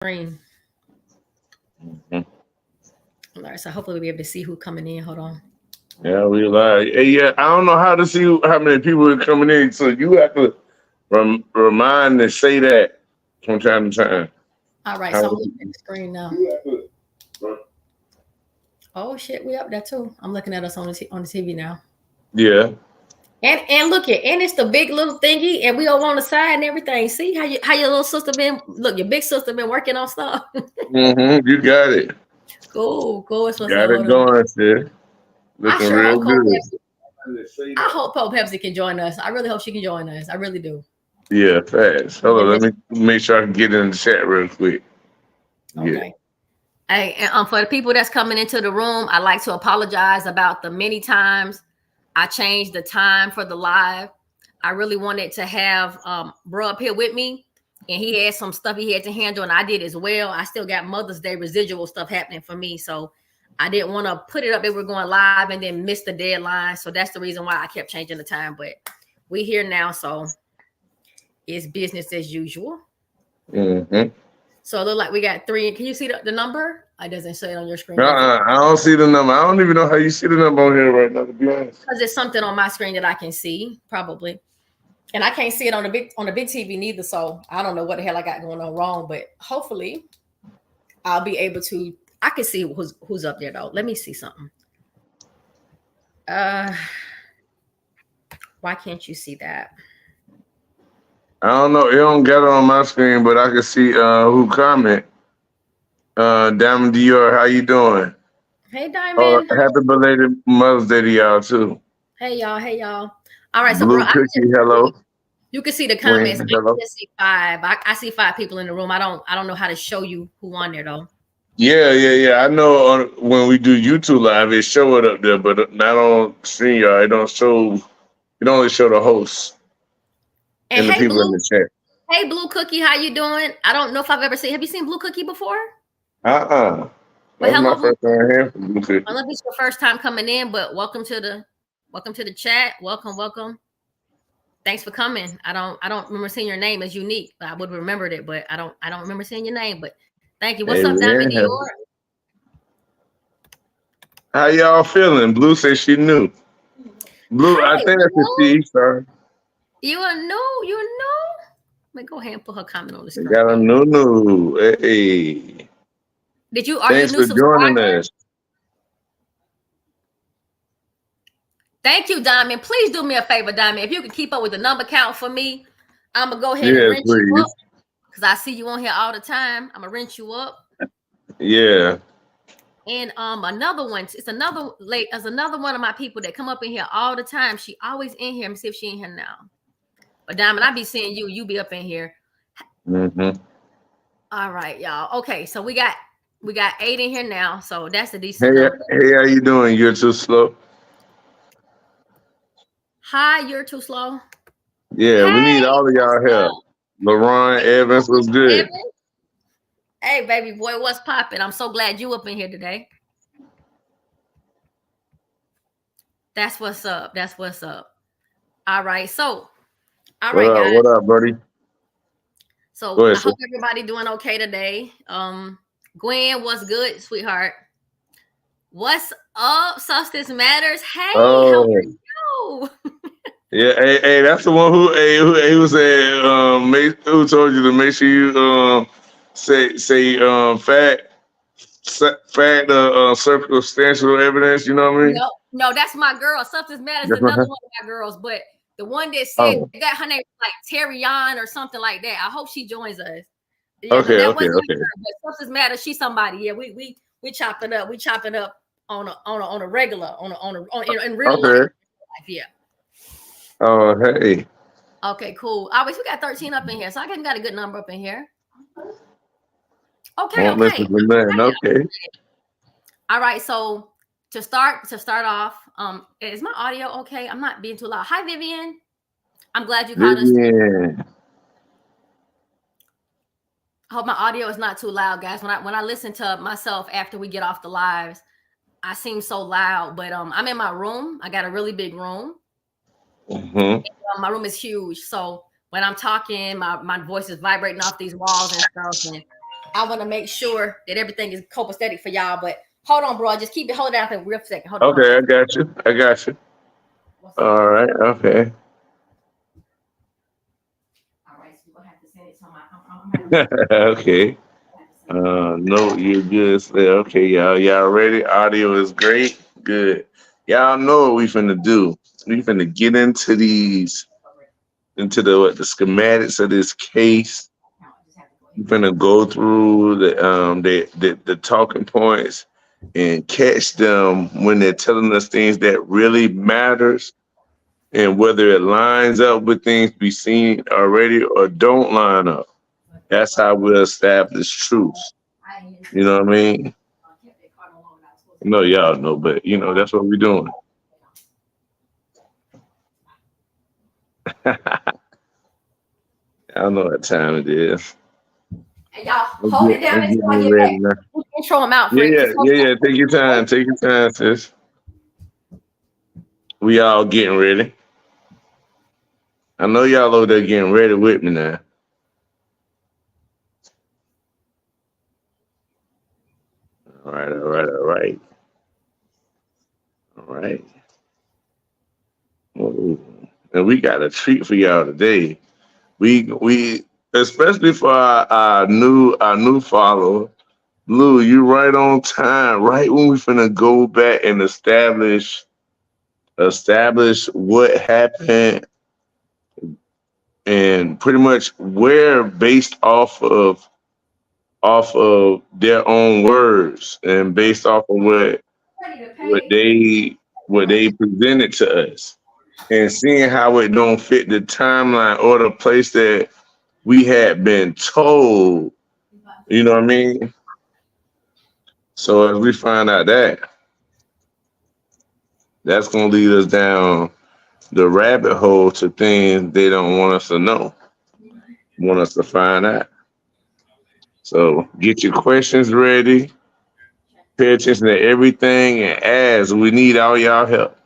screen. All right, so hopefully we'll be able to see who coming in. Hold on. Yeah, we live. Hey, yeah, I don't know how to see how many people are coming in, so you have to remind and say that from time to time. All right, so I'm looking at the screen now. Oh shit, we up there too. I'm looking at us on the TV now. Yeah. And look at, and it's the big little thingy, and we over on the side and everything. See how your little sister been? Look, your big sister been working on stuff. You got it. Cool. It's what's Got up. it going, sis. I Looking sure real hope good. I hope Pepsi can join us. I really hope she can join us. I really do. Yeah, fast. Hold on, let me make sure I can get in the chat real quick. Okay. Hey, and for the people that's coming into the room, I'd like to apologize about the many times I changed the time for the live. I really wanted to have bro up here with me, and he had some stuff he had to handle, and I did as well. I still got Mother's Day residual stuff happening for me, so I didn't want to put it up. They were going live and then miss the deadline, so that's the reason why I kept changing the time. But we here now, so it's business as usual. So it look like we got 3. Can you see the number? It doesn't say it on your screen. I don't see the number. I don't even know how you see the number on here right now, to be honest. Because there's something on my screen that I can see, probably. And I can't see it on the big TV neither. So I don't know what the hell I got going on wrong. But hopefully I'll be able to. I can see who's up there though. Let me see something. Why can't you see that? I don't know. It don't get it on my screen, but I can see who comment. Diamond Dior, how you doing? Hey, Diamond. Happy belated Mother's Day to y'all too. Hey y'all. All right, so Blue bro, Cookie, hello. You can see the comments. Hello. I see 5. I see 5 people in the room. I don't know how to show you who on there though. Yeah. I know when we do YouTube live, it show it up there, but not on StreamYard. It don't show. It only show the hosts and the people in the chat. Hey, Blue Cookie, how you doing? I don't know if I've ever seen. Have you seen Blue Cookie before? That's my first time hearing from Blue Cookie. I don't know if it's your first time coming in, but welcome to the chat. Welcome. Thanks for coming. I don't remember seeing your name as unique, but I would have remembered it, but I don't remember seeing your name. But thank you. What's up, Diamond Dior? How y'all feeling? Blue says she knew. Blue, I think that's a she, sir. You know. Let me go ahead and put her comment on the screen. Got a new. Hey. Thanks for joining us. Thank you, Diamond. Please do me a favor, Diamond. If you can keep up with the number count for me, I'm gonna go ahead and rinse you up because I see you on here all the time. I'm gonna rinse you up. Yeah. And another one. It's another one of my people that come up in here all the time. She always in here. Let me see if she in here now. But Diamond, I be seeing you. You be up in here. All right, y'all. Okay, so we got 8 in here now. So that's a decent number. Hey, how you doing? You're too slow. Hi, you're too slow. Yeah, we need all of y'all help. LaRon Evans was good. Hey, baby boy, what's popping? I'm so glad you up in here today. That's what's up. All right, so, all right, guys. What up, buddy? So I hope everybody doing okay today. Gwen, what's good, sweetheart? What's up, Substance Matters? Hey, how are you? Yeah, hey, that's the one who said who told you to make sure you say circumstantial evidence. You know what I mean? No, that's my girl. Substance Matters is another one of my girls, but the one that said that her name was like Terrion or something like that. I hope she joins us. Yeah, okay. Her, but Substance Matters, she's somebody. Yeah, we chop it up. We chop it up on a regular in real life. Yeah. Oh, hey. Okay, cool. Always, we got 13 up in here, so I got a good number up in here. Okay. Okay. All right, so to start off, is my audio okay? I'm not being too loud. Hi, Vivian. I'm glad you caught us. I hope my audio is not too loud, guys. When I listen to myself after we get off the lives, I seem so loud, but I'm in my room. I got a really big room. And, my room is huge, so when I'm talking, my voice is vibrating off these walls and stuff. And I want to make sure that everything is copacetic for y'all. But hold on, bro. Just keep it. Hold it out for a real second. Hold on. Okay, I got you. All right. Okay. All right. So we're gonna have to send it to my. Okay. No, you're good. Okay, y'all ready? Audio is great. Good. Y'all know what we finna do. We finna get into the schematics of this case. We finna go through the talking points and catch them when they're telling us things that really matters, and whether it lines up with things we've seen already or don't line up. That's how we'll establish truth. You know what I mean? No, y'all know, but that's what we're doing. I don't know what time it is. And y'all hold it down until I get back. Intro them out, Fred. Yeah. Take your time. Take your time, sis. We all getting ready. I know y'all over there getting ready with me now. All right. Oh, and we got a treat for y'all today. We especially for our new follower, Lou. You right on time. Right when we finna go back and establish what happened, and pretty much where based off of their own words and based off of what they presented to us, and seeing how it don't fit the timeline or the place that we had been told. You know what I mean? So as we find out that's gonna lead us down the rabbit hole to things they don't want us to know, want us to find out. So get your questions ready, pay attention to everything, and ask. We need all y'all help.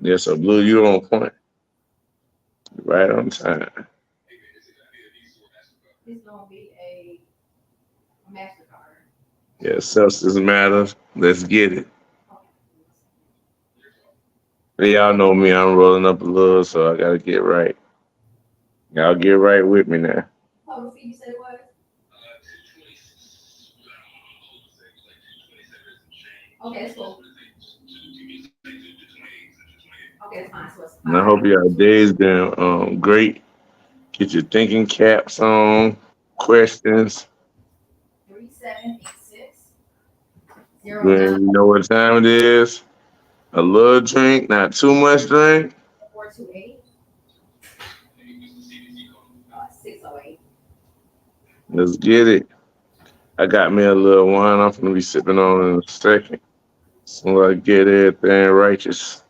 Yeah, so Blue, you're on point. Right on time. It's gonna be a MasterCard. Yeah, substance matters. Let's get it. Y'all know me, I'm rolling up a little, so I gotta get right. Y'all get right with me now. Oh, you said it was? Okay, that's cool. Okay, that's fine. So it's And I hope y'all day's been great. Get your thinking caps on, questions. 3786. When you know what time it is. A little drink, not too much drink. 428. 608. Let's get it. I got me a little wine I'm gonna be sipping on in a second. So I get everything righteous.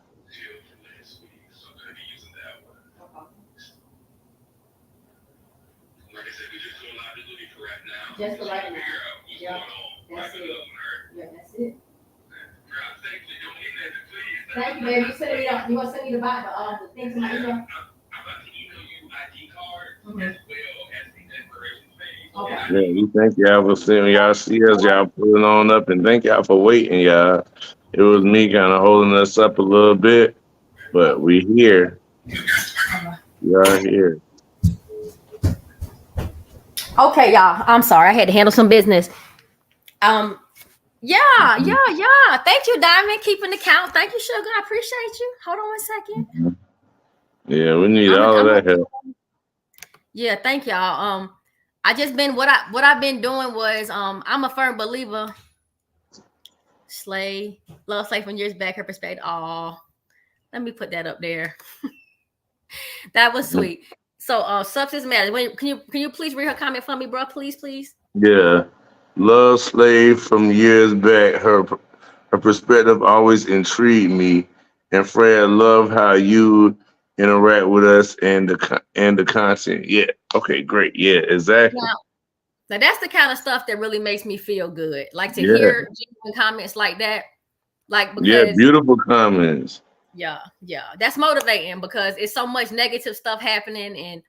Just for right now. Yeah, that's it. Yeah, that's it. Thank you, baby. You said you want to send me the things in my email? Okay. Yeah, we thank y'all for seeing y'all see us, y'all pulling on up, and thank y'all for waiting, y'all. It was me kind of holding us up a little bit, but we here. We are here. Okay, y'all. I'm sorry. I had to handle some business. Yeah. Thank you, Diamond, keeping the count. Thank you, Sugar. I appreciate you. Hold on 1 second. Yeah, we need all of that help. Yeah, thank y'all. I just been what I've been doing was I'm a firm believer. Love Slay from years back, her perspective. Oh, let me put that up there. That was sweet. So substance matters. Can you please read her comment for me, bro? Please. Yeah. Love Slave from years back. Her perspective always intrigued me. And Fred, love how you interact with us and the content. Yeah. Okay, great. Yeah, exactly. Now that's the kind of stuff that really makes me feel good. Like to hear genuine comments like that. Like because beautiful comments. Yeah. That's motivating because it's so much negative stuff happening, and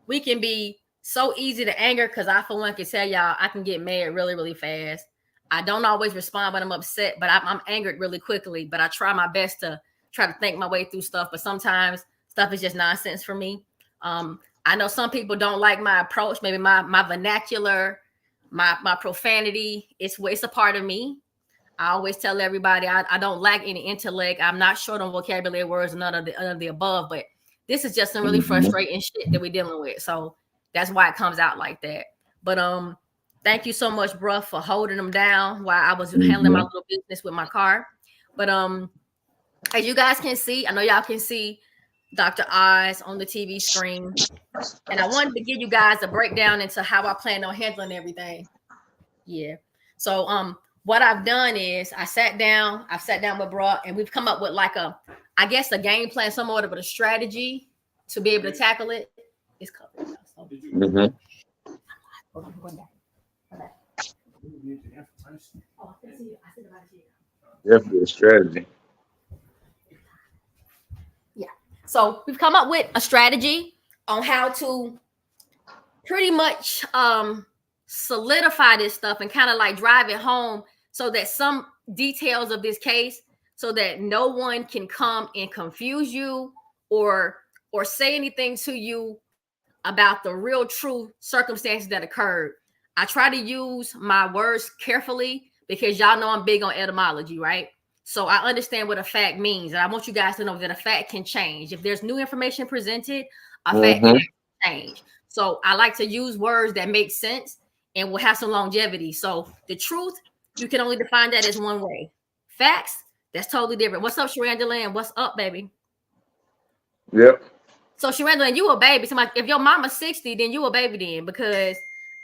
we can be so easy to anger because I, for one, can tell y'all I can get mad really, really fast. I don't always respond when I'm upset, but I'm angered really quickly. But I try my best to try to think my way through stuff. But sometimes stuff is just nonsense for me. I know some people don't like my approach, maybe my vernacular, my profanity. It's a part of me. I always tell everybody I don't lack any intellect. I'm not short on vocabulary words, none of the above. But this is just some really frustrating shit that we're dealing with. So that's why it comes out like that. But thank you so much, bruh, for holding them down while I was handling my little business with my car. But as you guys can see, I know y'all can see Dr. Oz on the TV screen. And I wanted to give you guys a breakdown into how I plan on handling everything. Yeah. So what I've done is I've sat down with Brock, and we've come up with like a game plan, somewhat of a strategy to be able to tackle it. It's covered. So. Definitely a strategy. Yeah. So we've come up with a strategy on how to pretty much solidify this stuff and kind of like drive it home so that some details of this case, so that no one can come and confuse you or say anything to you about the real true circumstances that occurred. I try to use my words carefully because y'all know I'm big on etymology, right? So I understand what a fact means. And I want you guys to know that a fact can change. If there's new information presented, a fact can change. So I like to use words that make sense and will have some longevity. So the truth, you can only define that as one way. Facts, that's totally different. What's up, Sharandala? What's up, baby? Yep. So Sharandala, you a baby. Somebody, if your mama's 60, then you a baby then, because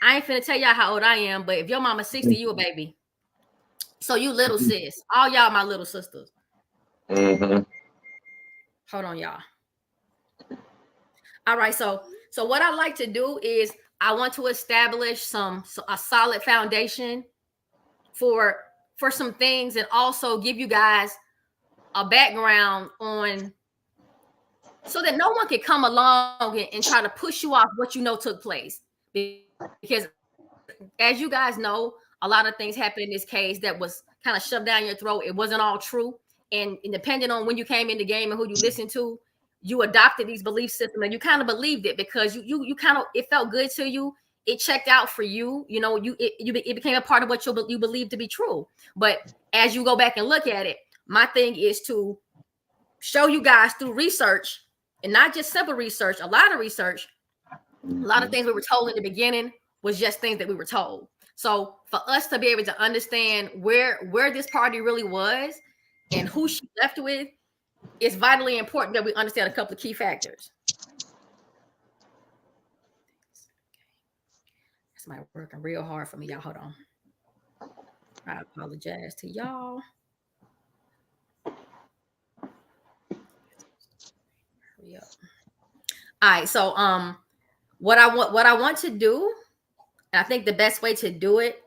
I ain't finna tell y'all how old I am, but if your mama's 60, you a baby. So you little sis. All y'all my little sisters. Hold on, y'all. All right, so what I like to do is I want to establish a solid foundation for some things, and also give you guys a background on, so that no one can come along and try to push you off what you know took place. Because as you guys know, a lot of things happened in this case that was kind of shoved down your throat. It wasn't all true. And depending on when you came in the game and who you listened to, you adopted these belief systems and you kind of believed it because you kind of, it felt good to you. It checked out for you. You know, it became a part of what you believed to be true. But as you go back and look at it, my thing is to show you guys through research, and not just simple research, a lot of research, a lot of things we were told in the beginning was just things that we were told. So for us to be able to understand where this party really was and who she left with, it's vitally important that we understand a couple of key factors. This might working real hard for me, y'all. Hold on. I apologize to y'all. Hurry up. All right, so what I want to do, and I think the best way to do it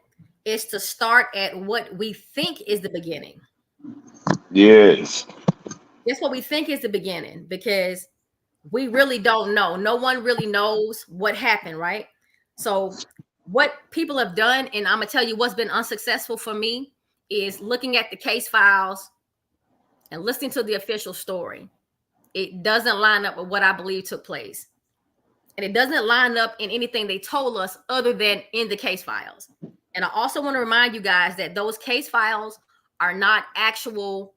is to start at what we think is the beginning. Yes. That's what we think is the beginning, because we really don't know. No one really knows what happened, right? So what people have done, and I'm gonna tell you what's been unsuccessful for me, is looking at the case files and listening to the official story. It doesn't line up with what I believe took place. And it doesn't line up in anything they told us other than in the case files. And I also want to remind you guys that those case files are not actual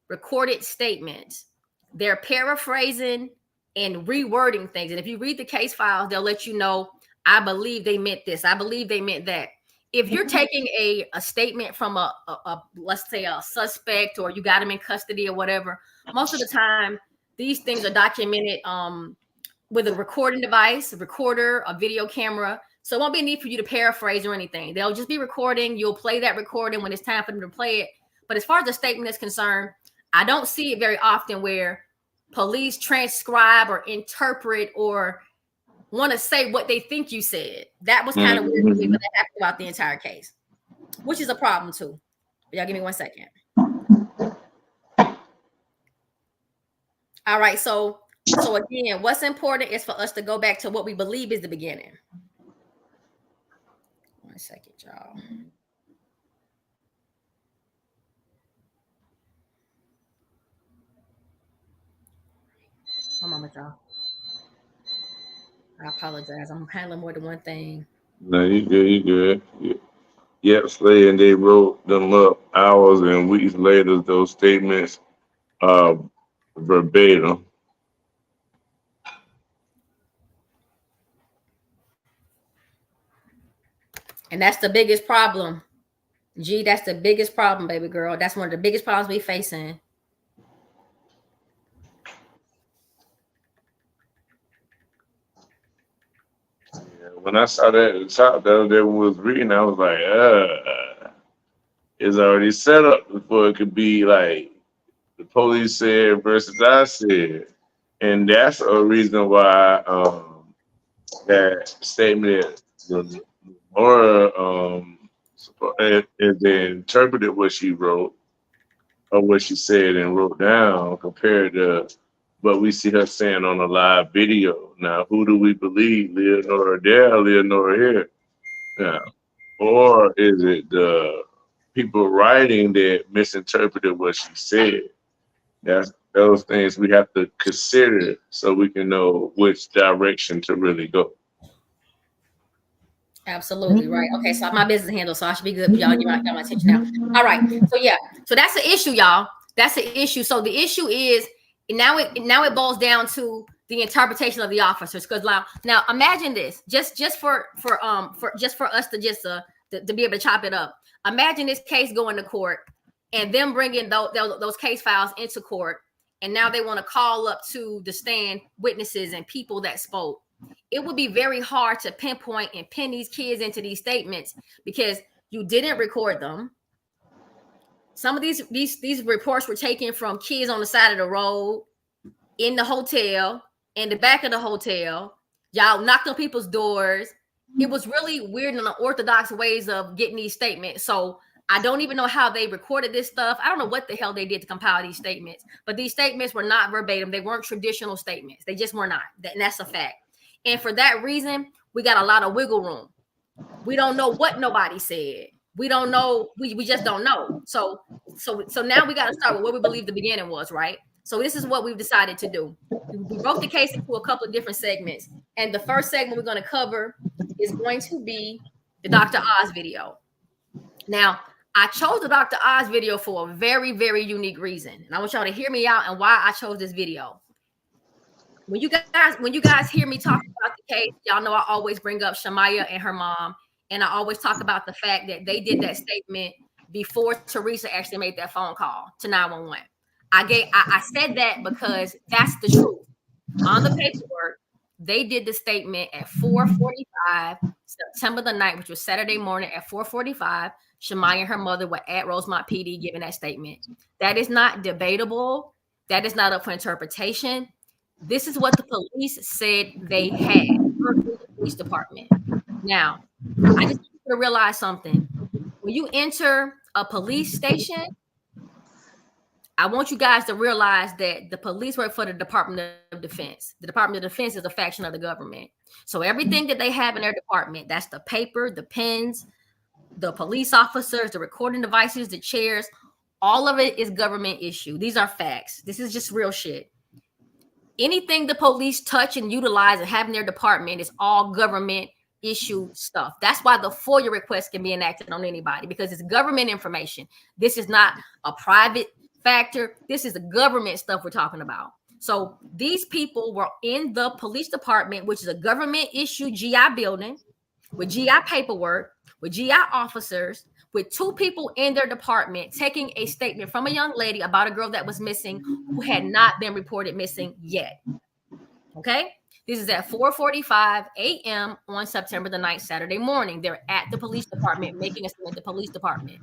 recorded statements. They're paraphrasing and rewording things. And if you read the case files, they'll let you know, I believe they meant this. I believe they meant that. If you're taking a statement from a let's say a suspect, or you got him in custody or whatever, most of the time, these things are documented with a recording device, a recorder, a video camera. So it won't be a need for you to paraphrase or anything. They'll just be recording. You'll play that recording when it's time for them to play it. But as far as the statement is concerned, I don't see it very often where police transcribe or interpret or want to say what they think you said. That was kind of weird to me, but that happened about the entire case, which is a problem too. Y'all give me 1 second. All right, so again, what's important is for us to go back to what we believe is the beginning. second, y'all. One moment, y'all. I apologize. I'm handling more than one thing. No, you good. You good. Yep, Slay, and they wrote them up hours and weeks later. Those statements, uh, verbatim. And that's the biggest problem. G, that's the biggest problem, baby girl. That's one of the biggest problems we facing. When I saw that at the top, the other day when we was reading, I was like, it's already set up before it could be like the police said versus I said. And that's a reason why that statement, Laura, is they interpreted what she wrote or what she said and wrote down compared to what we see her saying on a live video. Now, who do we believe, Leonora there, Leonora here? Now, or is it the people writing that misinterpreted what she said? That's those things we have to consider so we can know which direction to really go. Absolutely right. Okay, so I'm my business handle, so I should be good. Y'all, you got my attention now. All right. So yeah, so that's the issue, y'all. That's the issue. So the issue is now it boils down to the interpretation of the officers. Because now imagine this, just for us to to be able to chop it up. Imagine this case going to court and them bringing those case files into court, and now they want to call up to the stand witnesses and people that spoke. It would be very hard to pinpoint and pin these kids into these statements because you didn't record them. Some of these reports were taken from kids on the side of the road, in the hotel, in the back of the hotel. Y'all knocked on people's doors. It was really weird and unorthodox ways of getting these statements. So I don't even know how they recorded this stuff. I don't know what the hell they did to compile these statements, but these statements were not verbatim. They weren't traditional statements. They just were not. And that's a fact. And for that reason, we got a lot of wiggle room. We don't know what nobody said. We don't know. We just don't know. So now we got to start with what we believe the beginning was, right? So this is what we've decided to do. We broke the case into a couple of different segments. And the first segment we're going to cover is going to be the Dr. Oz video. Now, I chose the Dr. Oz video for a very, very unique reason. And I want y'all to hear me out and why I chose this video. When you guys hear me talk about the case, y'all know I always bring up Shamaya and her mom, and I always talk about the fact that they did that statement before Teresa actually made that phone call to 911. I said that because that's the truth. On the paperwork, they did the statement at 4:45 September the 9th, which was Saturday morning at 4:45. Shamaya and her mother were at Rosemont PD giving that statement. That is not debatable. That is not up for interpretation. This is what the police said they had in the police department. Now, I just want you to realize something. When you enter a police station, I want you guys to realize that the police work for the Department of Defense. The Department of Defense is a faction of the government. So everything that they have in their department, that's the paper, the pens, the police officers, the recording devices, the chairs, all of it is government issue. These are facts. This is just real shit. Anything the police touch and utilize and have in their department is all government issue stuff. That's why the FOIA request can be enacted on anybody, because it's government information. This is not a private factor. This is the government stuff we're talking about. So these people were in the police department, which is a government issue GI building with GI paperwork, with GI officers, with two people in their department taking a statement from a young lady about a girl that was missing who had not been reported missing yet. Okay? This is at 4:45 a.m. on September the 9th, Saturday morning. They're at the police department making a statement at the police department.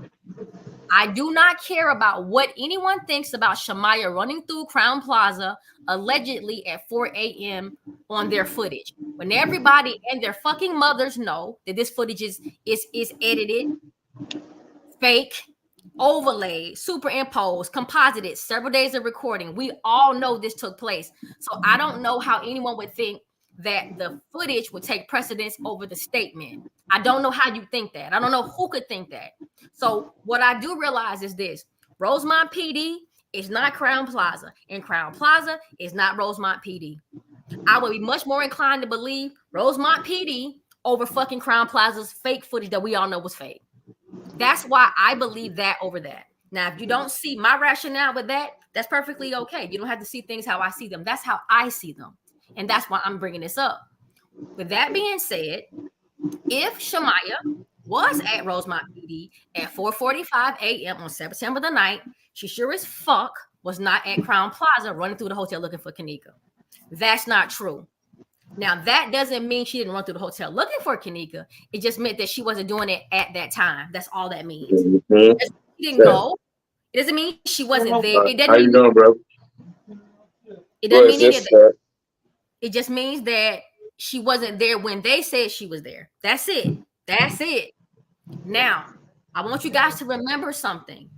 I do not care about what anyone thinks about Shamaya running through Crown Plaza allegedly at 4 a.m. on their footage. When everybody and their fucking mothers know that this footage is edited, fake, overlaid, superimposed, composited, several days of recording. We all know this took place. So I don't know how anyone would think that the footage would take precedence over the statement. I don't know how you think that. I don't know who could think that. So what I do realize is this: Rosemont PD is not Crown Plaza, and Crown Plaza is not Rosemont PD. I would be much more inclined to believe Rosemont PD over fucking Crown Plaza's fake footage that we all know was fake. That's why I believe that over that. Now, if you don't see my rationale with that, that's perfectly okay. You don't have to see things how I see them. That's how I see them. And that's why I'm bringing this up. With that being said, if Shamaya was at Rosemont PD at 4:45 a.m. on September the 9th, she sure as fuck was not at Crown Plaza running through the hotel looking for Kenneka. That's not true. Now, that doesn't mean she didn't run through the hotel looking for Kenneka. It just meant that she wasn't doing it at that time. That's all that means. Mm-hmm. She didn't go. It doesn't mean she wasn't there. It doesn't How you doing, bro? It doesn't mean any of that. It just means that she wasn't there when they said she was there. That's it. That's it. Now, I want you guys to remember something.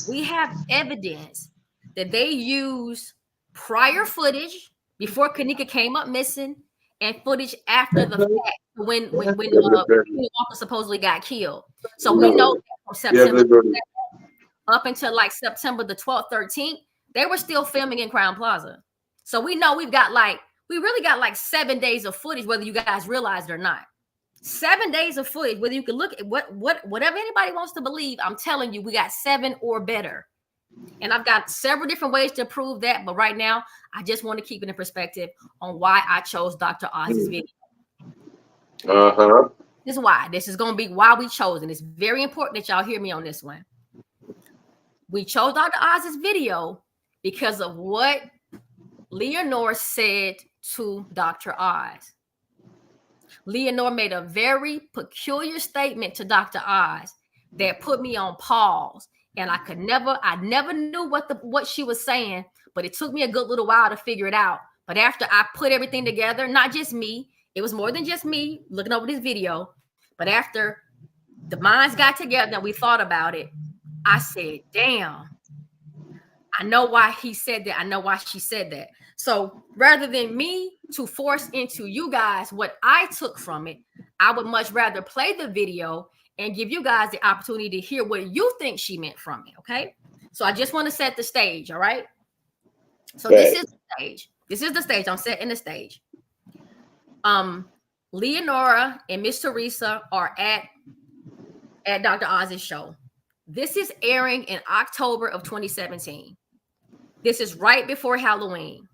We have evidence that they use prior footage before Kenneka came up missing and footage after the fact when Walker supposedly got killed. So we know that from September up until like September the 12th, 13th, they were still filming in Crown Plaza. So we know we really got like 7 days of footage, whether you guys realize it or not. 7 days of footage, whether you can look at whatever anybody wants to believe, I'm telling you, we got 7 or better. And I've got several different ways to prove that. But right now, I just want to keep it in perspective on why I chose Dr. Oz's video. This is why. This is going to be why we chose. And it's very important that y'all hear me on this one. We chose Dr. Oz's video because of what Leonore said to Dr. Oz. Leonore made a very peculiar statement to Dr. Oz that put me on pause. And I never knew what she was saying, but it took me a good little while to figure it out. But after I put everything together, not just me, it was more than just me looking over this video. But after the minds got together and we thought about it, I said, damn, I know why he said that. I know why she said that. So rather than me to force into you guys what I took from it, I would much rather play the video and give you guys the opportunity to hear what you think she meant from it, okay? So I just want to set the stage, all right? So this is the stage. This is the stage. I'm setting the stage. Leonora and Miss Teresa are at Dr. Oz's show. This is airing in October of 2017. This is right before Halloween.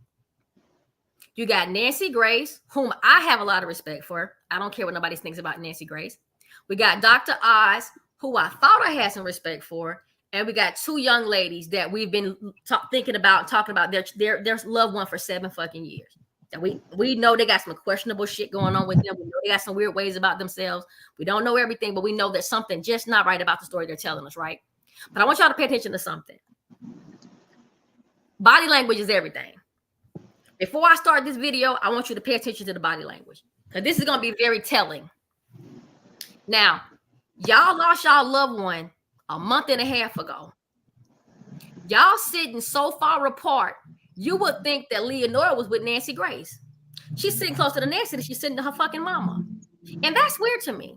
You got Nancy Grace, whom I have a lot of respect for. I don't care what nobody thinks about Nancy Grace. We got Dr. Oz, who I thought I had some respect for. And we got 2 young ladies that we've been talking about their loved one for 7 fucking years. And we know they got some questionable shit going on with them. We know they got some weird ways about themselves. We don't know everything, but we know there's something just not right about the story they're telling us, right? But I want y'all to pay attention to something. Body language is everything. Before I start this video, I want you to pay attention to the body language, because this is going to be very telling. Now, y'all lost y'all loved one a month and a half ago. Y'all sitting so far apart, you would think that Leonora was with Nancy Grace. She's sitting closer to Nancy than she's sitting to her fucking mama. And that's weird to me.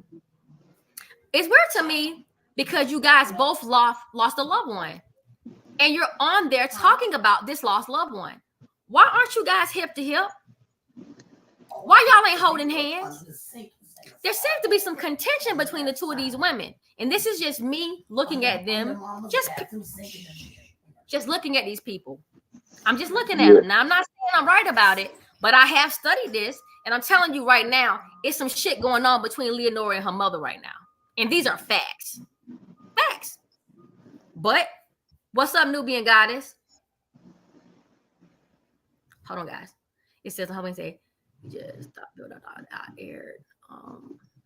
It's weird to me because you guys both lost a loved one. And you're on there talking about this lost loved one. Why aren't you guys hip to hip? Why y'all ain't holding hands? There seems to be some contention between the 2 of these women. And this is just me looking at them. Just looking at these people. I'm just looking at them. Now, I'm not saying I'm right about it, but I have studied this. And I'm telling you right now, it's some shit going on between Leonora and her mother right now. And these are facts. Facts. But what's up, Nubian Goddess? Hold on, guys. It says, how many say, just stop doing that. I aired.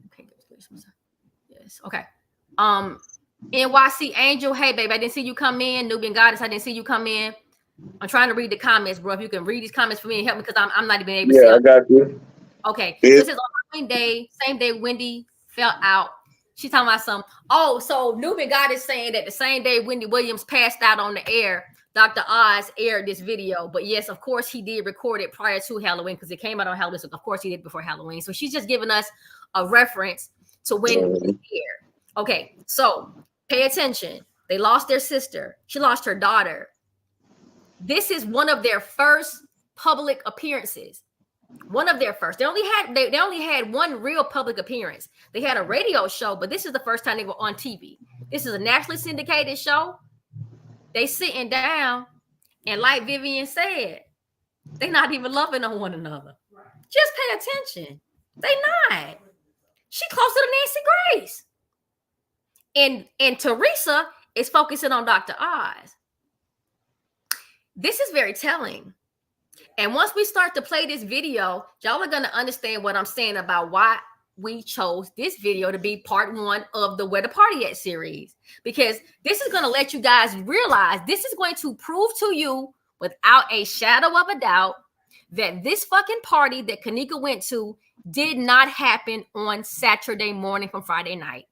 Okay. Yes. Okay. NYC Angel. Hey, babe, I didn't see you come in. Nubian Goddess, I didn't see you come in. I'm trying to read the comments, bro. If you can read these comments for me and help me, because I'm not even able to see. Yeah, I got you. Okay. So this is on Halloween day, same day Wendy fell out. She's talking about some. Oh, so Newbie God is saying that the same day Wendy Williams passed out on the air, Dr. Oz aired this video. But yes, of course, he did record it prior to Halloween because it came out on Halloween. So of course, he did before Halloween. So she's just giving us a reference to when it was aired. Okay, so pay attention. They lost their sister. She lost her daughter. This is one of their first public appearances. One of their first. They only had one real public appearance. They had a radio show, but this is the first time they were on TV. This is a nationally syndicated show. They sitting down, and like Vivian said, they not even loving on one another. Just pay attention. They not. She closer to Nancy Grace. And Teresa is focusing on Dr. Oz. This is very telling. And once we start to play this video, y'all are going to understand what I'm saying about why we chose this video to be part 1 of the Where the Party At series. Because this is going to let you guys realize, this is going to prove to you without a shadow of a doubt that this fucking party that Kenneka went to did not happen on Saturday morning from Friday night.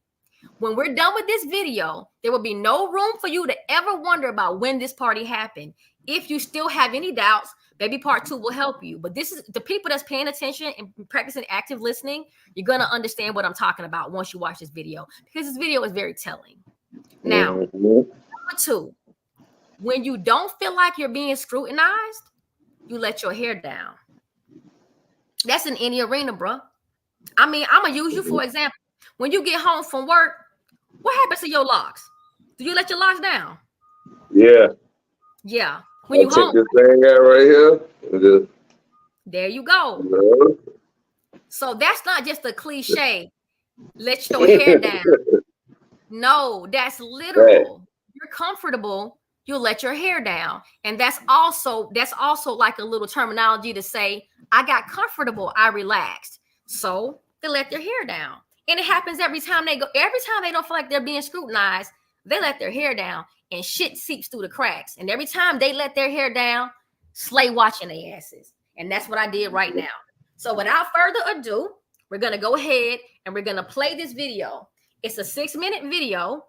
When we're done with this video, there will be no room for you to ever wonder about when this party happened. If you still have any doubts, maybe part 2 will help you. But this is the people that's paying attention and practicing active listening. You're going to understand what I'm talking about once you watch this video, because this video is very telling. Now, number 2, when you don't feel like you're being scrutinized, you let your hair down. That's in any arena, bro. I mean, I'm going to use you for example. When you get home from work, what happens to your locks? Do you let your locks down? Yeah. Yeah. When you home, this thing out right here. There you go. So that's not just a cliche. Let your hair down. No, that's literal. Right. You're comfortable, you'll let your hair down. And that's also like a little terminology to say, I got comfortable, I relaxed. So they let their hair down. And it happens every time they don't feel like they're being scrutinized, they let their hair down and shit seeps through the cracks. And every time they let their hair down, Slay watching their asses. And that's what I did right now. So without further ado, we're going to go ahead and we're going to play this video. It's a 6-minute video.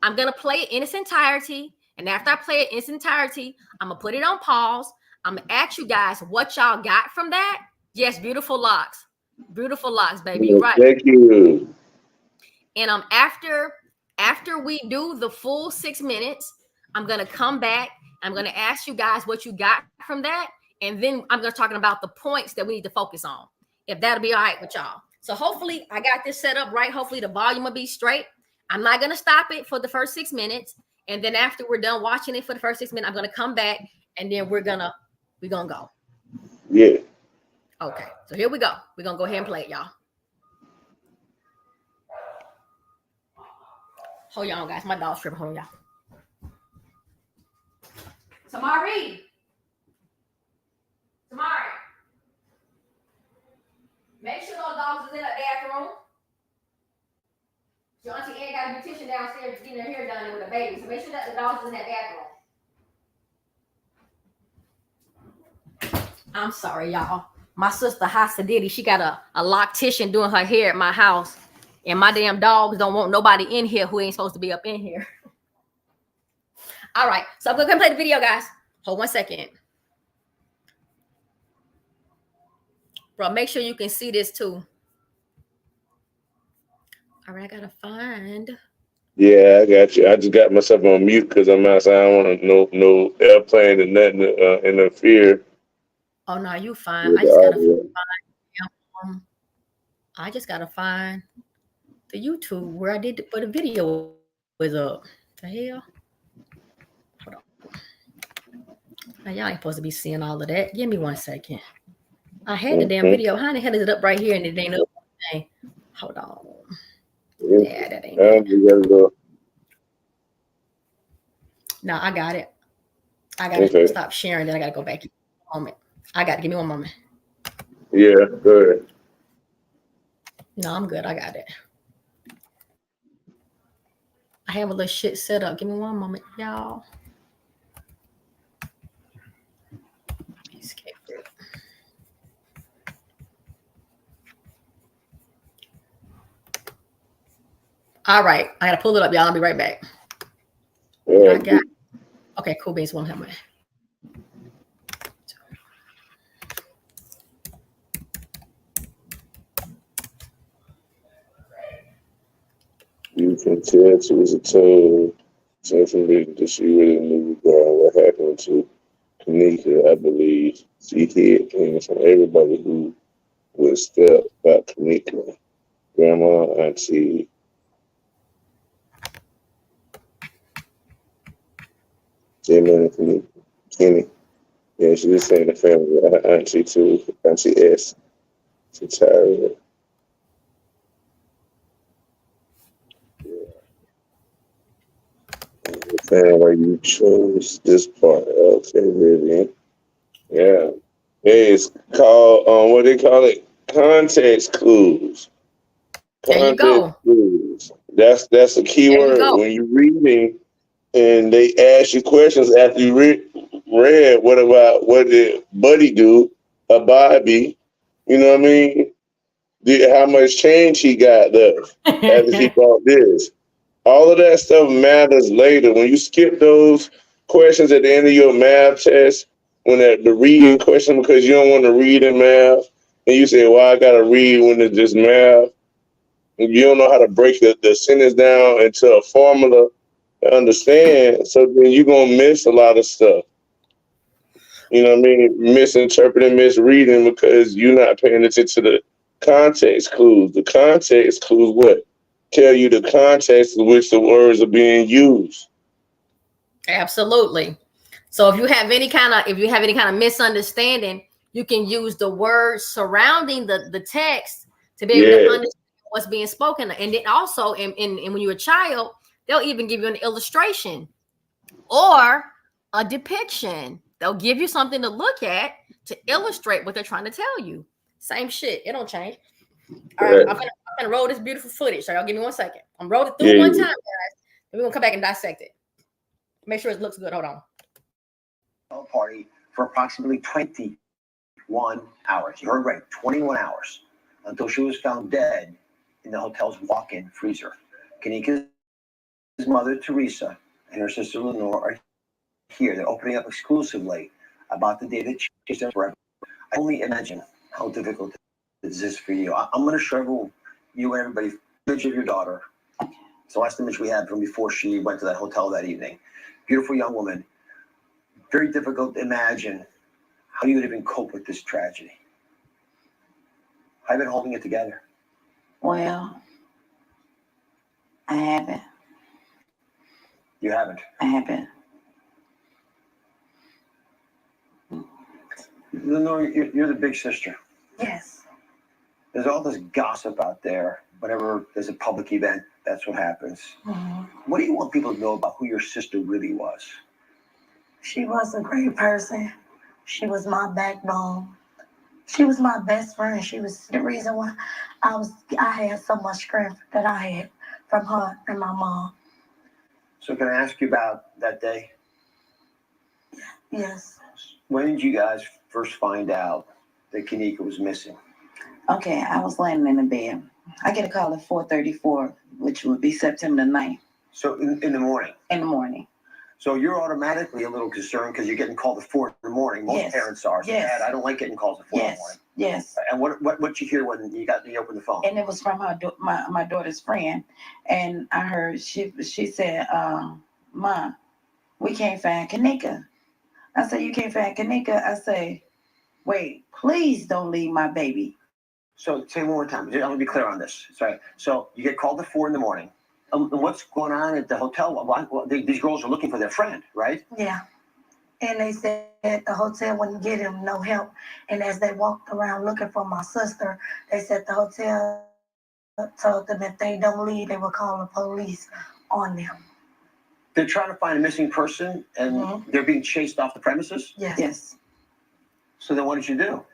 I'm going to play it in its entirety. And after I play it in its entirety, I'm going to put it on pause. I'm going to ask you guys what y'all got from that. Yes, beautiful locks. Beautiful locks, baby. You're right. Thank you. And after we do the full 6 minutes, I'm going to come back. I'm going to ask you guys what you got from that. And then I'm going to talk about the points that we need to focus on, if that'll be all right with y'all. So hopefully I got this set up right. Hopefully the volume will be straight. I'm not going to stop it for the first 6 minutes. And then after we're done watching it for the first 6 minutes, I'm going to come back and then we're going to go. Yeah. Okay. So here we go. We're going to go ahead and play it, y'all. Hold on, guys. My dog's tripping. Hold on, y'all. Tamari. Make sure those dogs is in the bathroom. Your auntie Ann got a beautician downstairs getting her hair done with a baby. So make sure that the dogs is in that bathroom. I'm sorry, y'all. My sister Hasadidi, she got a loctician doing her hair at my house. And my damn dogs don't want nobody in here who ain't supposed to be up in here. All right. So I'm going to play the video, guys. Hold 1 second. Bro, make sure you can see this too. All right, I gotta find. Yeah, I got you. I just got myself on mute because I'm outside. I don't want no airplane and nothing interfere. Oh no, you fine. I just gotta find the YouTube where I did where the video was up. The hell? Hold on. Now, y'all ain't supposed to be seeing all of that. Give me 1 second. I had the damn video. How the hell is it up right here and it ain't up? Hold on. Yeah, that ain't it. No, I got it. I gotta stop sharing. Then I gotta go back. Moment. Give me 1 moment. Yeah, good. No, I'm good. I got it. I have a little shit set up. Give me 1 moment, y'all. Escape it. All right, I gotta pull it up, y'all. I'll be right back. Yeah, I got. Okay, cool beans. Won't have my. you can tell she was a teen. Something that she really knew what happened to Kenneka. I believe she hid things from everybody who was step about Kenneka. Grandma, auntie, Jimmy, and Kenneka. Kenny. Yeah, she was saying the family. Auntie too. Auntie S. She tired. Fan why you chose this part. Okay, Vivian. Yeah. It's called what they call it? Context clues. There you Context go. clues. That's a key There you word. go. When you're reading and they ask you questions after you read what did Buddy do? A Bobby. You know what I mean? How much change he got left after he bought this. All of that stuff matters later. When you skip those questions at the end of your math test, when the reading question because you don't want to read in math, and you say, "Well, I got to read when it's just math," and you don't know how to break the sentence down into a formula to understand. So then you're gonna miss a lot of stuff. You know what I mean? Misinterpreting, misreading because you're not paying attention to the context clues. The context clues what? Tell you the context in which the words are being used. Absolutely. So if you have any kind of misunderstanding, you can use the words surrounding the text to be able to Yeah. understand what's being spoken. And then also, and when you're a child, they'll even give you an illustration or a depiction. They'll give you something to look at to illustrate what they're trying to tell you. Same shit. It don't change. All right, Right. I'm gonna roll this beautiful footage. So y'all give me 1 second. I'm roll it through Yeah. one time, guys. Then we're gonna come back and dissect it. Make sure it looks good. Hold on. Party for approximately 21 hours. You heard right, 21 hours until she was found dead in the hotel's walk-in freezer. Kenneka's mother, Teresa, and her sister, Lenore, are here. They're opening up exclusively about the day that she said forever. I only imagine how difficult this is for you. I'm going to show you and everybody image of your daughter. It's the last image we had from before she went to that hotel that evening. Beautiful young woman. Very difficult to imagine how you would even cope with this tragedy. I've been holding it together. Well, I haven't. You haven't? I haven't. Lenore, you're the big sister. Yes. There's all this gossip out there. Whenever there's a public event, that's what happens. Mm-hmm. What do you want people to know about who your sister really was? She was a great person. She was my backbone. She was my best friend. She was the reason why I had so much strength that I had from her and my mom. So can I ask you about that day? Yes. When did you guys first find out that Kenneka was missing? Okay, I was laying in the bed. I get a call at 4:34, which would be September 9th. So in the morning? In the morning. So you're automatically a little concerned because you're getting called at 4 in the morning. Most parents are. So, Dad, I don't like getting calls at 4 in the morning. Yes. And what you hear when you opened the phone? And it was from my daughter's friend, and I heard she said, "Ma, we can't find Kenneka." I said, "You can't find Kenneka?" I say, "Wait, please don't leave my baby." So say one more time. I'm gonna be clear on this. Sorry. So you get called at 4 in the morning. What's going on at the hotel? These girls are looking for their friend, right? Yeah. And they said the hotel wouldn't get him no help. And as they walked around looking for my sister, they said the hotel told them if they don't leave, they will call the police on them. They're trying to find a missing person, and they're being chased off the premises? Yes. So then what did you do?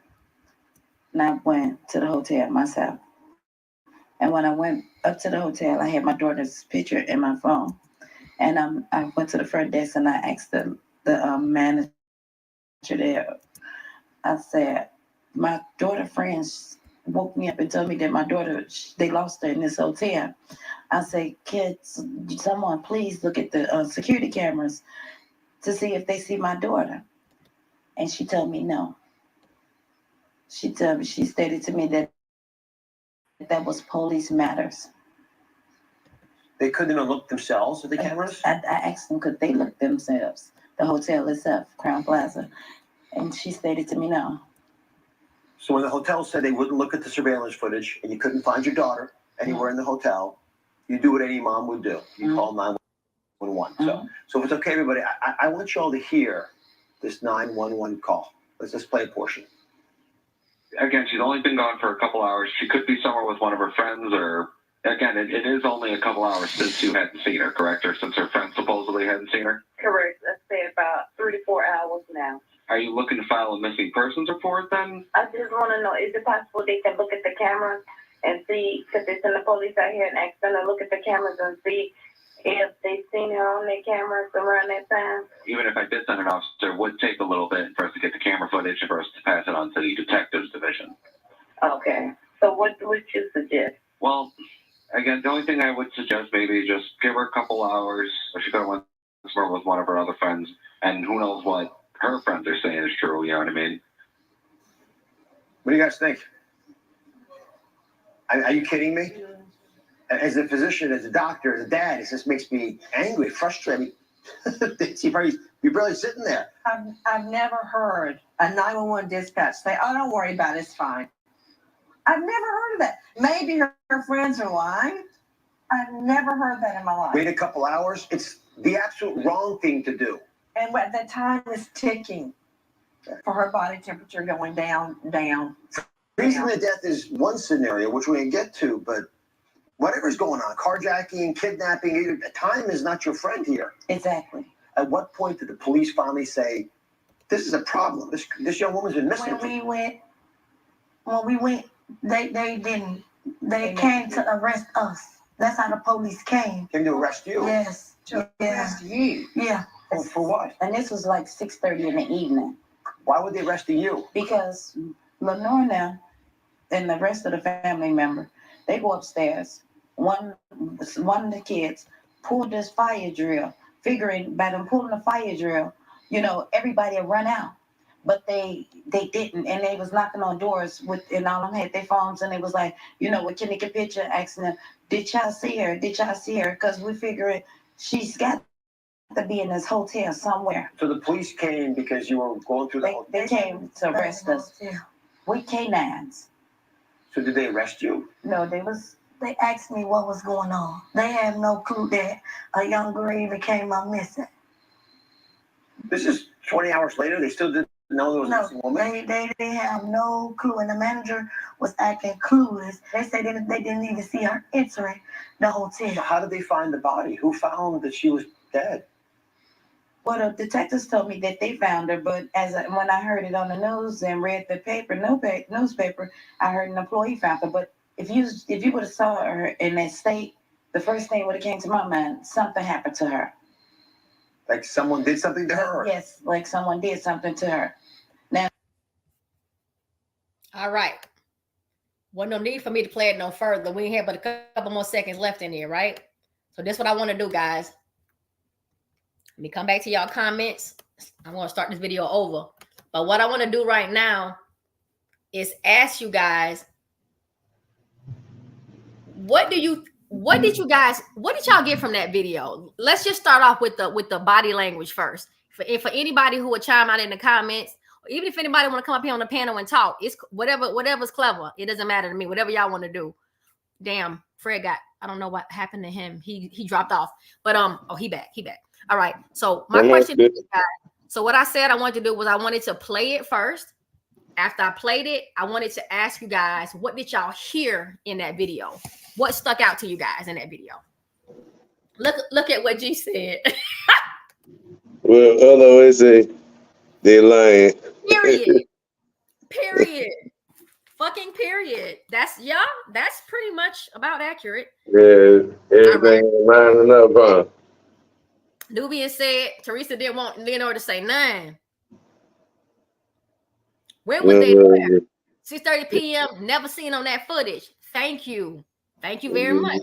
And I went to the hotel myself. And when I went up to the hotel, I had my daughter's picture in my phone. And I went to the front desk and I asked the manager there. I said, my daughter friends woke me up and told me that my daughter, they lost her in this hotel. I say, kids, someone please look at the security cameras to see if they see my daughter. And she told me no. She stated to me that that was police matters. They couldn't even look themselves at the cameras? I asked them, could they look themselves? The hotel itself, Crown Plaza. And she stated to me no. So when the hotel said they wouldn't look at the surveillance footage and you couldn't find your daughter anywhere in the hotel, you do what any mom would do. You call 911. So if it's okay, everybody, I want you all to hear this 911 call. Let's just play a portion. Again, she's only been gone for a couple hours. She could be somewhere with one of her friends, or again, it is only a couple hours since you hadn't seen her, correct? Or since her friend supposedly hadn't seen her? Correct. Let's say about 3 to 4 hours now. Are you looking to file a missing persons report then? I just want to know, is it possible they can look at the cameras and see, because they send the police out here and ask them to look at the cameras and see if they've seen her on their cameras around that time? Even if I did send an officer, it would take a little bit for us to get the camera footage and for us to pass it on to the detectives division. Okay. So what would you suggest? Well, again, the only thing I would suggest, maybe just give her a couple hours. Or she could have went somewhere with one of her other friends, and who knows what her friends are saying is true, you know what I mean? What do you guys think? Are you kidding me? As a physician, as a doctor, as a dad, it just makes me angry, frustrated. You're barely sitting there. I've never heard a 911 dispatch say, "Oh, don't worry about it, it's fine." I've never heard of that. Maybe her friends are lying. I've never heard that in my life. Wait a couple hours. It's the absolute wrong thing to do. And the time is ticking for her body temperature going down. Freezing to death is one scenario, which we can get to, but whatever's going on, carjacking, kidnapping, time is not your friend here. Exactly. At what point did the police finally say, this is a problem? This young woman's been missing. When we went, they didn't. They came to arrest us. That's how the police came. Came to arrest you? Yes. To arrest you? Yeah. For what? And this was like 6:30 in the evening. Why would they arrest you? Because Lenore now and the rest of the family member, they go upstairs. One of the kids pulled this fire drill, figuring by them pulling the fire drill, everybody would run out. But they didn't, and they was knocking on doors and all of them had their phones, and they was like, with Kenneka picture, asking them, did y'all see her? Did y'all see her? Because we figuring she's got to be in this hotel somewhere. So the police came because you were going through the hotel? They came to arrest us. We canines. So did they arrest you? No, They asked me what was going on. They had no clue that a young girl even came up missing. This is 20 hours later. They still didn't know there was a missing woman? They have no clue, and the manager was acting clueless. They said they didn't even see her entering the hotel. So how did they find the body? Who found that she was dead? Well, the detectives told me that they found her, but when I heard it on the news and read the newspaper, I heard an employee found her. But if you would have saw her in that state, the first thing would have came to my mind, something happened to her. Like someone did something to her? Yes, like someone did something to her. Now. All right. Well, no need for me to play it no further. We have but a couple more seconds left in here, right? So this is what I want to do, guys. Let me come back to y'all comments. I'm going to start this video over. But what I want to do right now is ask you guys, what did y'all get from that video? Let's just start off with the body language first. For anybody who would chime out in the comments, or even if anybody want to come up here on the panel and talk, it's whatever's clever. It doesn't matter to me. Whatever y'all want to do. Damn, Fred I don't know what happened to him. He dropped off. But he back. All right. So my question is, guys, so what I said I wanted to do was I wanted to play it first. After I played it, I wanted to ask you guys, what did y'all hear in that video? What stuck out to you guys in that video? Look at what G said. Well, otherwise they lying. Period. Fucking period. That's pretty much about accurate. Yeah, everything lining up, huh? Nubian said Teresa didn't want Leonor to say none. When was they there? 6:30 p.m. Never seen on that footage. Thank you. Thank you very much.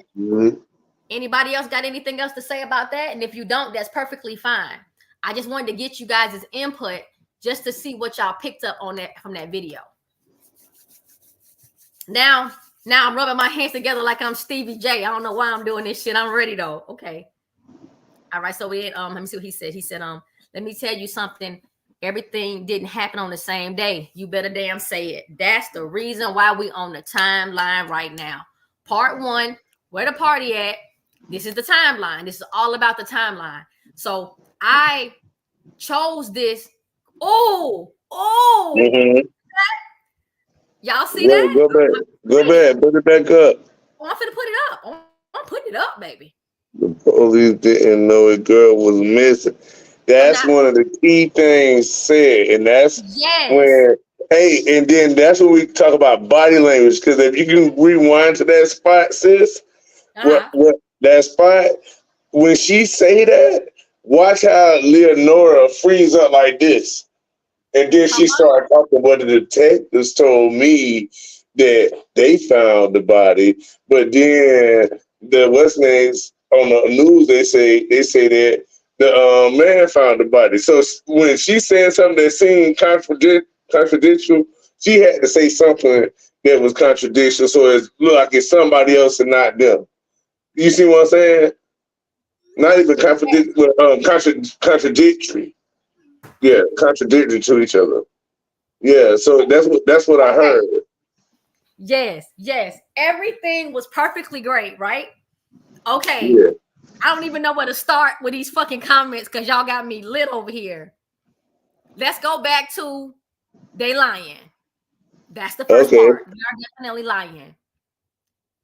Anybody else got anything else to say about that? And if you don't, that's perfectly fine. I just wanted to get you guys' input just to see what y'all picked up on that from that video. Now I'm rubbing my hands together like I'm Stevie J. I don't know why I'm doing this shit. I'm ready though. Okay. All right. So let me see what he said. He said, let me tell you something. Everything didn't happen on the same day. You better damn say it. That's the reason why we on the timeline right now. Part 1, where the party at? This is the timeline. This is all about the timeline. So I chose this. Y'all see that? Go back. Put it back up. Oh, I'm finna put it up. I'm putting it up, baby. The police didn't know a girl was missing. That's one of the key things said, and that's when. Hey, and then that's when we talk about body language. Because if you can rewind to that spot, sis, what that spot when she say that, watch how Leonora freeze up like this. And then she started talking about the detectives told me that they found the body, but then the what's names on the news they say that the man found the body. So when she said something that seemed contradictory, she had to say something that was contradictory, so it looked like it's somebody else and not them. You see what I'm saying? Not even contradictory. Yeah, contradictory to each other. Yeah, so that's what I heard. Yes. Everything was perfectly great, right? Okay. Yeah. I don't even know where to start with these fucking comments because y'all got me lit over here. Let's go back to they lying. That's the first part. They are definitely lying.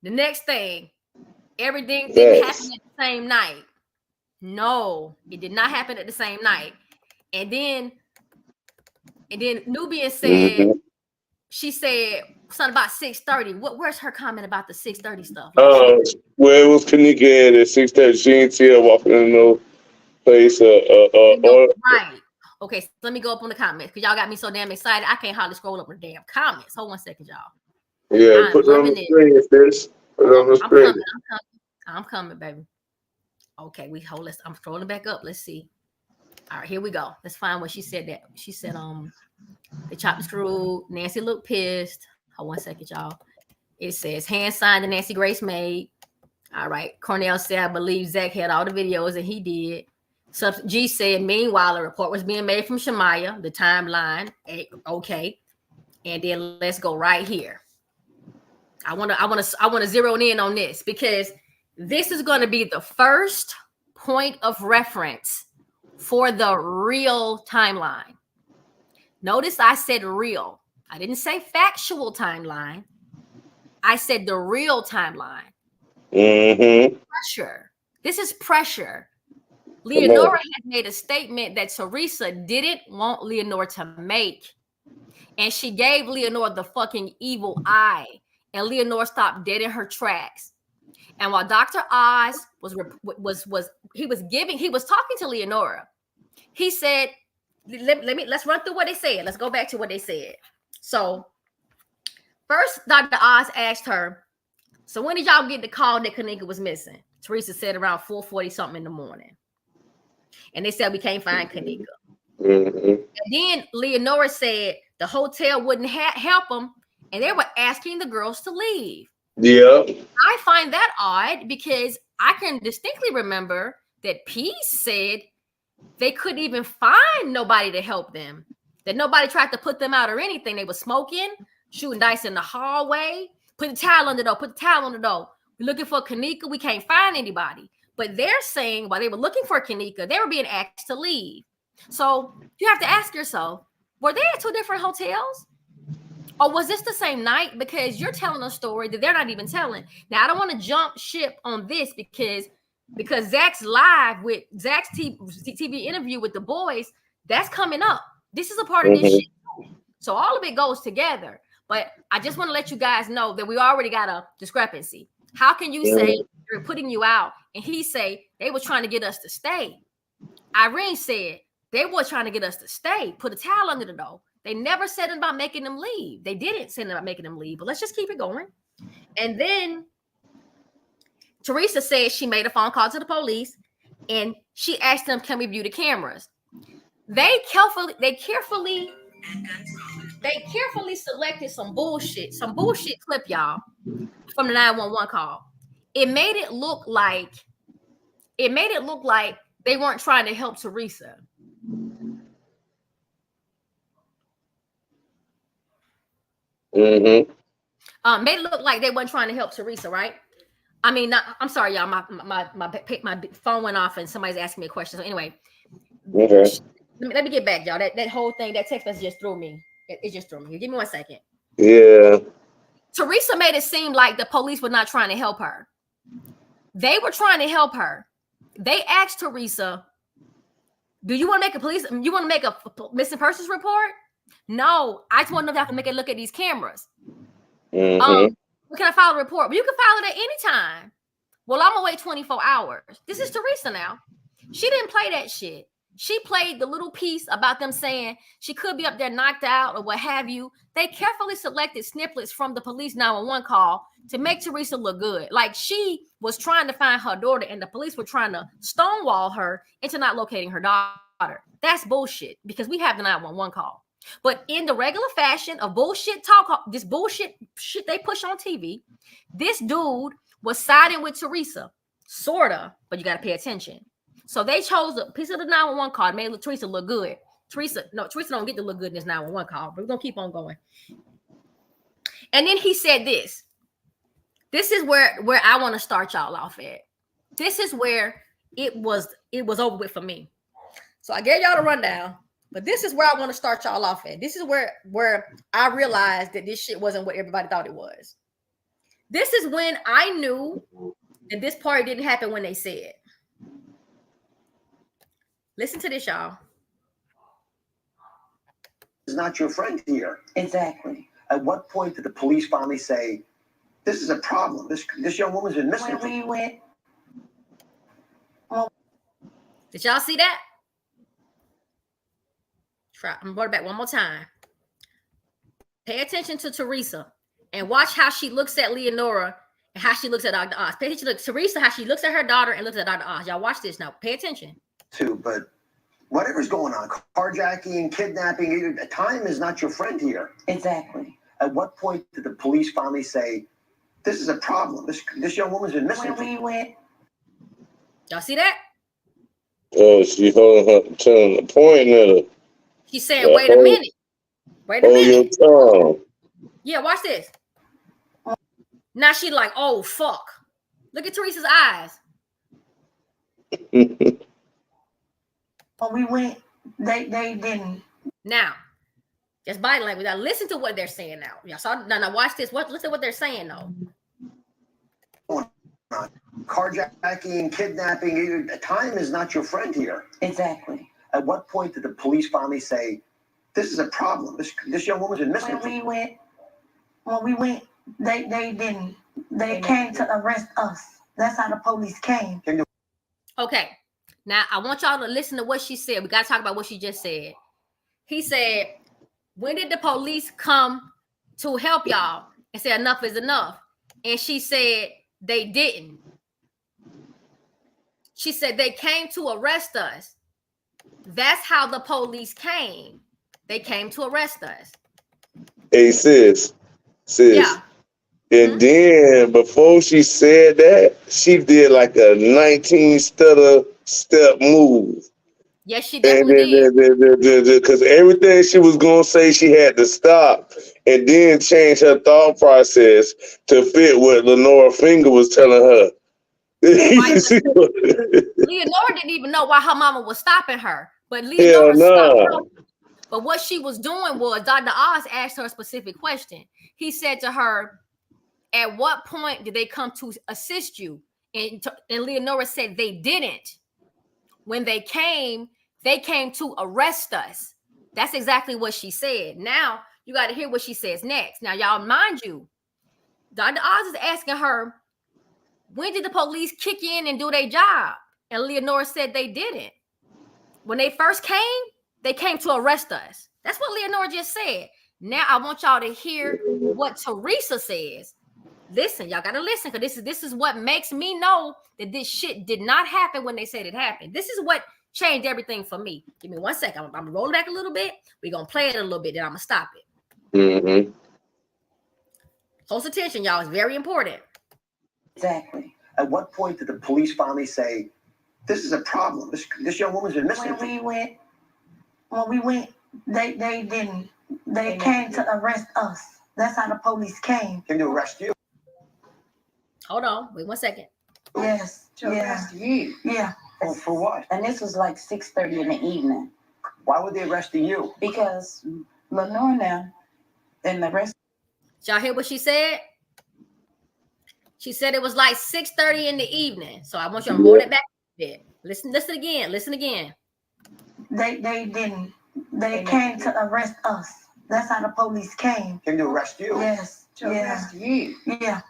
The next thing, everything didn't happen at the same night. No, it did not happen at the same night. And then Nubian said, she said something about 6:30. Where's her comment about the 6:30 stuff? Well, it was Kenneka at 6:30. She ain't see her walking in no place. Right. Okay, so let me go up on the comments because y'all got me so damn excited. I can't hardly scroll up the damn comments. Hold 1 second, y'all. Yeah, put it on the screen, sis. Put it on the screen. I'm coming, baby. Okay, I'm scrolling back up. Let's see. All right, here we go. Let's find what she said. That she said, they chopped the screw. Nancy looked pissed. Hold 1 second, y'all. It says hand signed the Nancy Grace made. All right. Cornell said, I believe Zach had all the videos, and he did. G said, meanwhile, a report was being made from Shemaya, the timeline. Okay. And then let's go right here. I want to zero in on this because this is going to be the first point of reference for the real timeline. Notice I said real. I didn't say factual timeline. I said the real timeline. Pressure. This is pressure. Leonora has made a statement that Teresa didn't want Leonora to make. And she gave Leonora the fucking evil eye. And Leonora stopped dead in her tracks. And while Dr. Oz was talking to Leonora, he said, let's run through what they said. Let's go back to what they said. So first, Dr. Oz asked her, so when did y'all get the call that Kenneka was missing? Teresa said around 4:40 something in the morning. And they said, we can't find Kenneka. And then Leonora said the hotel wouldn't help them. And they were asking the girls to leave. Yeah. I find that odd because I can distinctly remember that Peace said they couldn't even find nobody to help them. That nobody tried to put them out or anything. They were smoking, shooting dice in the hallway. Put the towel on the door. We're looking for Kenneka. We can't find anybody. But they're saying while they were looking for Kenneka, they were being asked to leave. So you have to ask yourself, were they at two different hotels? Or was this the same night? Because you're telling a story that they're not even telling. Now, I don't want to jump ship on this because Zach's live with Zach's TV interview with the boys, that's coming up. This is a part of this shit. So all of it goes together. But I just want to let you guys know that we already got a discrepancy. How can you say they're putting you out and he say they were trying to get us to stay? Irene said they were trying to get us to stay. Put a towel under the door. They never said anything about making them leave. They didn't say anything about making them leave, but let's just keep it going. And then Teresa said she made a phone call to the police and she asked them, can we view the cameras? They carefully selected some bullshit clip, y'all, from the 911 call. It made it look like they weren't trying to help Teresa. Mm-hmm. Made it look like they weren't trying to help Teresa, right? I mean, I'm sorry, y'all. My phone went off and somebody's asking me a question. So anyway, Okay. Let me get back, y'all. That whole thing, that text message just threw me. It just threw me. Give me 1 second. Yeah. Teresa made it seem like the police were not trying to help her. They were trying to help her. They asked Teresa, do you want to make a missing persons report? No, I just want to know if I can make a look at these cameras. Mm-hmm. Can I file a report? Well, you can file it at any time. Well, I'm gonna wait 24 hours. This is Teresa now. She didn't play that shit. She played the little piece about them saying she could be up there knocked out or what have you. They carefully selected snippets from the police 911 call to make Teresa look good. Like she was trying to find her daughter and the police were trying to stonewall her into not locating her daughter. That's bullshit because we have the 911 call. But in the regular fashion of bullshit talk, this bullshit shit they push on TV, this dude was siding with Teresa, sorta, but you got to pay attention. So they chose a piece of the 911 call, made Teresa look good. Teresa don't get to look good in this 911 call, but we're gonna keep on going. And then he said this. This is where I want to start y'all off at. This is where it was over with for me. So I gave y'all the rundown. But this is where I want to start y'all off at. This is where I realized that this shit wasn't what everybody thought it was. This is when I knew that this part didn't happen when they said. Listen to this, y'all. Is not your friend here. Exactly. At what point did the police finally say, this is a problem? This young woman's been missing. When we went. Did y'all see that? I'm going back one more time. Pay attention to Teresa and watch how she looks at Leonora and how she looks at Dr. Oz. Pay attention to Teresa, how she looks at her daughter and looks at Dr. Oz. Y'all watch this now. Pay attention. Too, but whatever's going on, carjacking, kidnapping, time is not your friend here. Exactly. At what point did the police finally say, this is a problem? This young woman's been missing. When we went. Y'all see that? Oh, she holding her tongue, pointing at her. She's saying, wait a minute. Wait a minute. Your tongue. Yeah, watch this. Now she like, oh, fuck. Look at Teresa's eyes. When we went, they didn't. Now, just body language. Now listen to what they're saying now. Y'all saw now watch this. Listen to what they're saying though. Carjacking, kidnapping, time is not your friend here. Exactly. At what point did the police finally say, this is a problem? This young woman's been missing. When we went, they didn't. They came to arrest us. That's how the police came. Okay. Now I want y'all to listen to what she said. We got to talk about what she just said. He said, when did the police come to help y'all and say enough is enough? And she said they didn't. She said they came to arrest us. That's how the police came. They came to arrest us. Hey, sis. Yeah. And then before she said that, she did like a 19-step move. Yes, she definitely did. Because everything she was going to say, she had to stop and then change her thought process to fit what Lenora Finger was telling her. Leonora didn't even know why her mama was stopping her. But Leonora stopped her. But what she was doing was Dr. Oz asked her a specific question. He said to her, at what point did they come to assist you? And Leonora said they didn't. When they came to arrest us. That's exactly what she said. Now, you got to hear what she says next. Now, y'all, mind you, Dr. Oz is asking her, when did the police kick in and do their job? And Leonora said they didn't. When they first came, they came to arrest us. That's what Leonora just said. Now I want y'all to hear what Teresa says. Listen, y'all gotta listen, because this is what makes me know that this shit did not happen when they said it happened. This is what changed everything for me. Give me 1 second. I'm gonna roll it back a little bit. We're gonna play it a little bit, then I'm gonna stop it. Mm-hmm. Close attention, y'all. It's very important. Exactly. At what point did the police finally say, this is a problem? This young woman's been missing? When we went, they didn't. They came to arrest us. That's how the police came. Came to arrest you? Hold on. Wait 1 second. Yes. To arrest you? Yeah. For what? And this was like 6:30 in the evening. Why would they arrest you? Because Lenore and the rest. Y'all hear what she said? She said it was like 6:30 in the evening. So I want you to roll it back a bit. Listen again. Listen again. They didn't. They came to arrest us. That's how the police came. Came to arrest you? Yes. To arrest you? Yeah.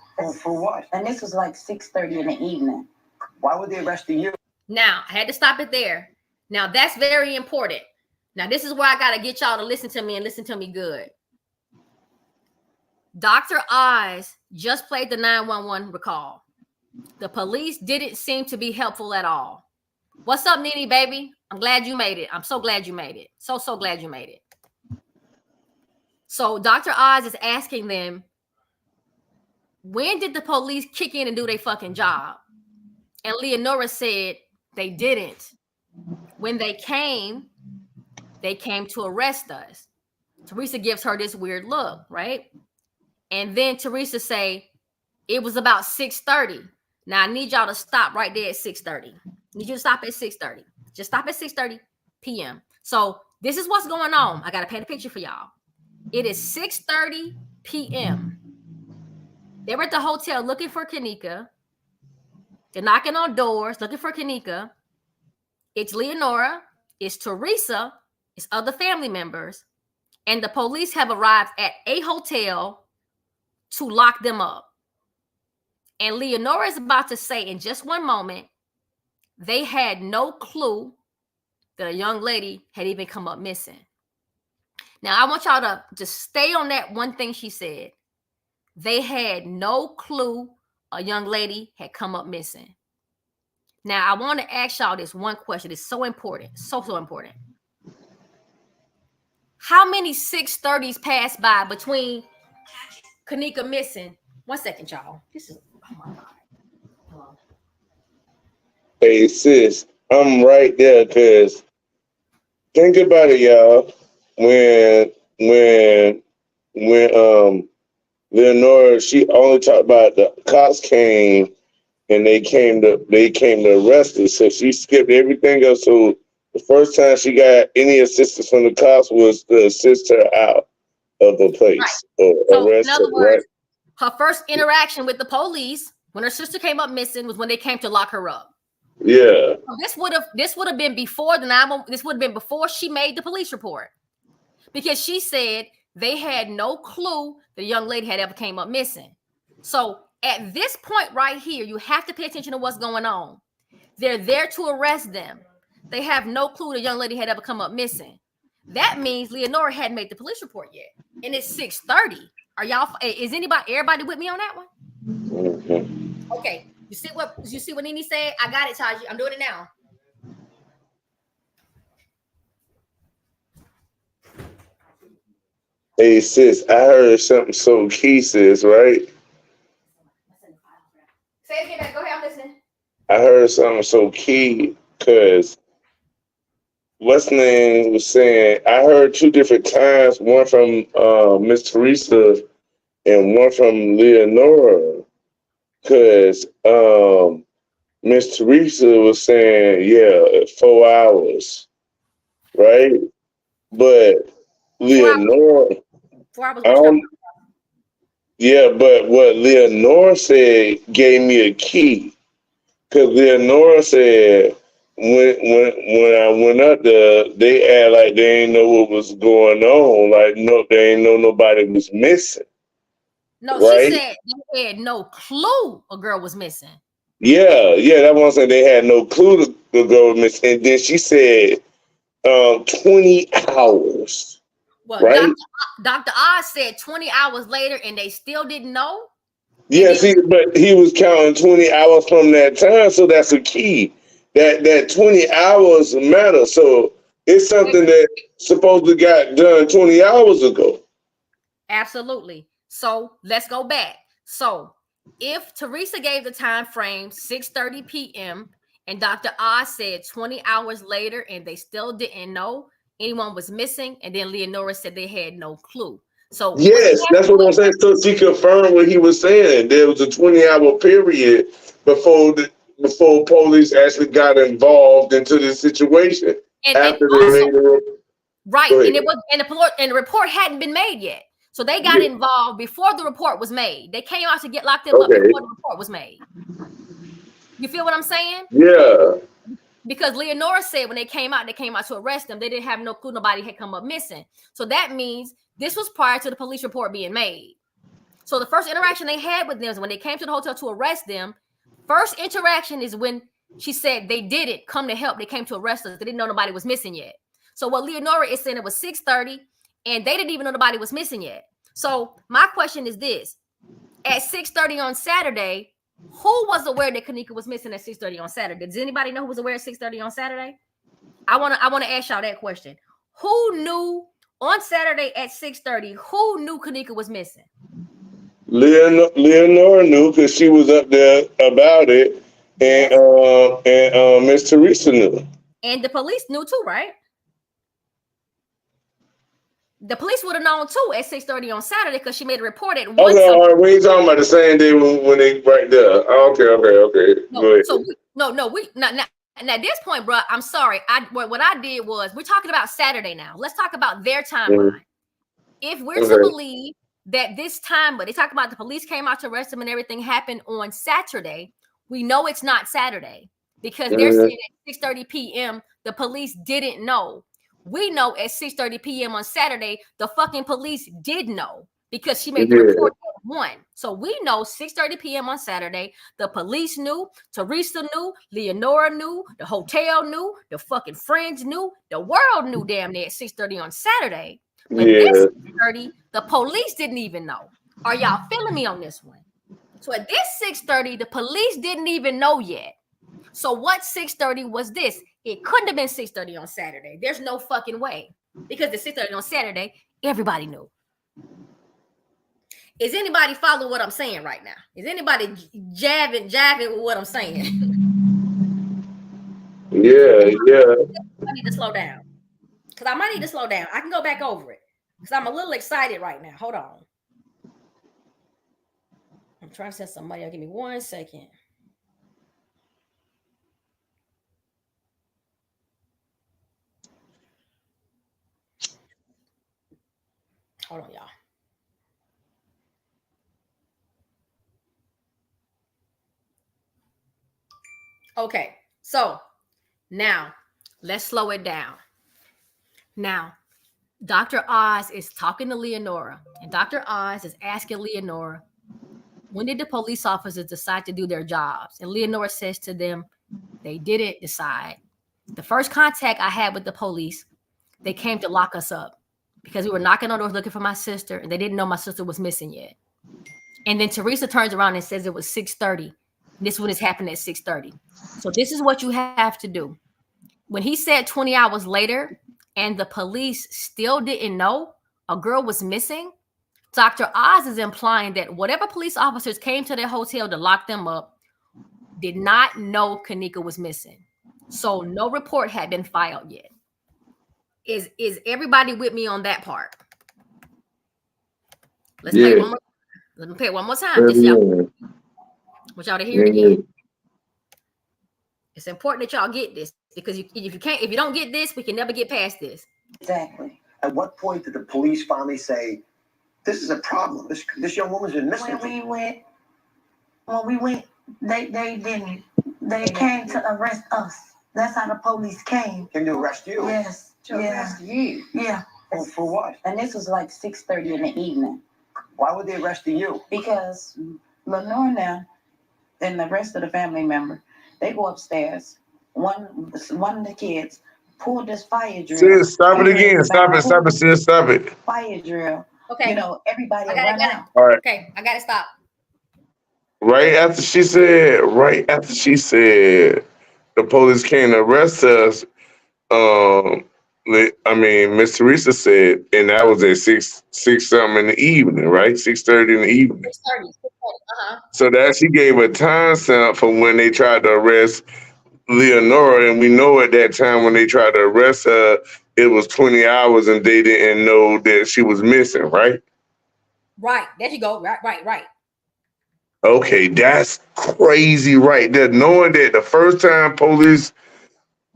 For what? And this was like 6:30 in the evening. Why would they arrest you? Now, I had to stop it there. Now, that's very important. Now, this is where I got to get y'all to listen to me and listen to me good. Dr. Oz just played the 911 recall. The police didn't seem to be helpful at all. What's up, Nene, baby? I'm glad you made it. I'm so glad you made it. So glad you made it. So Dr. Oz is asking them, when did the police kick in and do their fucking job? And Leonora said they didn't. When they came to arrest us. Teresa gives her this weird look, right? And then Teresa say, it was about 6:30. Now I need y'all to stop right there at 6:30. Need you to stop at 6:30. Just stop at 6:30 p.m. So this is what's going on. I got to paint a picture for y'all. It is 6:30 p.m. They were at the hotel looking for Kenneka. They're knocking on doors looking for Kenneka. It's Leonora. It's Teresa. It's other family members. And the police have arrived at a hotel to lock them up. And Leonora is about to say in just one moment, they had no clue that a young lady had even come up missing. Now, I want y'all to just stay on that one thing she said. They had no clue a young lady had come up missing. Now, I want to ask y'all this one question. It's so important. So important. How many 6:30s passed by between Kenneka missing? 1 second, y'all. This is, oh my God. Hello. Hey, sis, I'm right there because think about it, y'all. When Leonora, she only talked about the cops came and they came to arrest her. So she skipped everything else. So the first time she got any assistance from the cops was to assist her out of the place. Right. Or so arrest in other her, words, right? her first interaction with the police when her sister came up missing was when they came to lock her up. Yeah. So this would have been before the 911. This would have been before she made the police report, because she said they had no clue the young lady had ever came up missing. So at this point right here, you have to pay attention to what's going on. They're there to arrest them. They have no clue the young lady had ever come up missing. That means Leonora hadn't made the police report yet, and it's 6:30. Are y'all? Is everybody with me on that one? Mm-hmm. Okay. You see what Nene said? I got it, Taji. I'm doing it now. Hey, sis, I heard something so key, sis, right? Say it again. Go ahead. I'm listening. I heard something so key because what's the name was saying, I heard two different times, one from Miss Teresa and one from Leonora, because Miss Teresa was saying, 4 hours, right? But Leonora, 4 hours. but what Leonora said gave me a key, because Leonora said when I went up there, they act like they ain't know what was going on, like no, they ain't know nobody was missing. No, right? She said they had no clue a girl was missing. Yeah, that's what I'm saying. They had no clue the girl was missing. And then she said 20 hours. Well, right? Dr. Oz said 20 hours later, and they still didn't know. Yeah, see, but he was counting 20 hours from that time, so that's a key. That 20 hours matter. So it's something that supposedly got done 20 hours ago. Absolutely. So let's go back. So if Teresa gave the time frame 6:30 p.m. and Dr. Oz said 20 hours later and they still didn't know anyone was missing, and then Leonora said they had no clue. So Yes, that's what I'm saying. So she confirmed what he was saying. There was a 20-hour period before police actually got involved into this situation. After they made the right, and the report hadn't been made yet. So they got involved before the report was made. They came out to get locked up before the report was made. You feel what I'm saying? Yeah. Because Leonora said when they came out to arrest them. They didn't have no clue nobody had come up missing. So that means this was prior to the police report being made. So the first interaction they had with them is when they came to the hotel to arrest them. First interaction is when she said they didn't come to help. They came to arrest us. They didn't know nobody was missing yet. So what Leonora is saying, it was 6:30 and they didn't even know nobody was missing yet. So my question is this: at 6:30 on Saturday, who was aware that Kenneka was missing at 6:30 on Saturday? Does anybody know who was aware at 6:30 on Saturday? I want to ask y'all that question. Who knew on Saturday at 6:30? Who knew Kenneka was missing? Leonora knew because she was up there about it, and Miss Teresa knew. And the police knew too, right? The police would have known too at 6:30 on Saturday because she made a report at 1. Okay, all right, we ain't talking about the same day when they right there. Okay. Now at this point, bro, I'm sorry. What I did was, we're talking about Saturday now. Let's talk about their timeline. If we're to believe that this time, but they talk about the police came out to arrest him and everything happened on Saturday, we know it's not Saturday because they're saying at 6:30 p.m. the police didn't know. We know at 6:30 p.m. on Saturday the fucking police did know because she made the report at 1. So we know 6:30 p.m. on Saturday the police knew, Teresa knew, Leonora knew, the hotel knew, the fucking friends knew, the world knew damn near at 6:30 on Saturday. But this 6:30, the police didn't even know. Are y'all feeling me on this one? So at this 6:30, the police didn't even know yet. So what 6:30 was this? It couldn't have been 6:30 on Saturday. There's no fucking way. Because the 6:30 on Saturday, everybody knew. Is anybody following what I'm saying right now? Is anybody jiving with what I'm saying? Yeah. I need to slow down. Because I might need to slow down. I can go back over it. Because I'm a little excited right now. Hold on. I'm trying to send somebody. Give me 1 second. Hold on, y'all. Okay, so now let's slow it down. Now, Dr. Oz is talking to Leonora, and Dr. Oz is asking Leonora, when did the police officers decide to do their jobs? And Leonora says to them, they didn't decide. The first contact I had with the police, they came to lock us up because we were knocking on doors looking for my sister, and they didn't know my sister was missing yet. And then Teresa turns around and says it was 6:30. This one is happening at 6:30. So this is what you have to do. When he said 20 hours later and the police still didn't know a girl was missing, Dr. Oz is implying that whatever police officers came to their hotel to lock them up did not know Kenneka was missing. So no report had been filed yet. Is everybody with me on that part? Let's play one more. Let me play it one more time. Just y'all. Want y'all to hear it again. It's important that y'all get this because if you don't get this, we can never get past this. Exactly. At what point did the police finally say, this is a problem? This young woman's been missing. When we went, they didn't. They came to arrest us. That's how the police came. Came to arrest you? Yes. To arrest you? Yeah. For what? And this was like 6:30 in the evening. Why would they arrest you? Because Lenore and the rest of the family member, they go upstairs. One of the kids pulled this fire drill. Sis, stop it again. Stop it. Stop it. Sis, stop it. Fire drill. Okay. You know, everybody I got it. All right. Okay, I gotta stop. Right after she said the police came to arrest us, Miss Teresa said, and that was at six something in the evening, right? 6:30 in the evening. 6:30. So that she gave a time stamp for when they tried to arrest Leonora, and we know at that time when they tried to arrest her, it was 20 hours and they didn't know that she was missing, right? Right. There you go. Right. Okay, that's crazy right there. Knowing that the first time police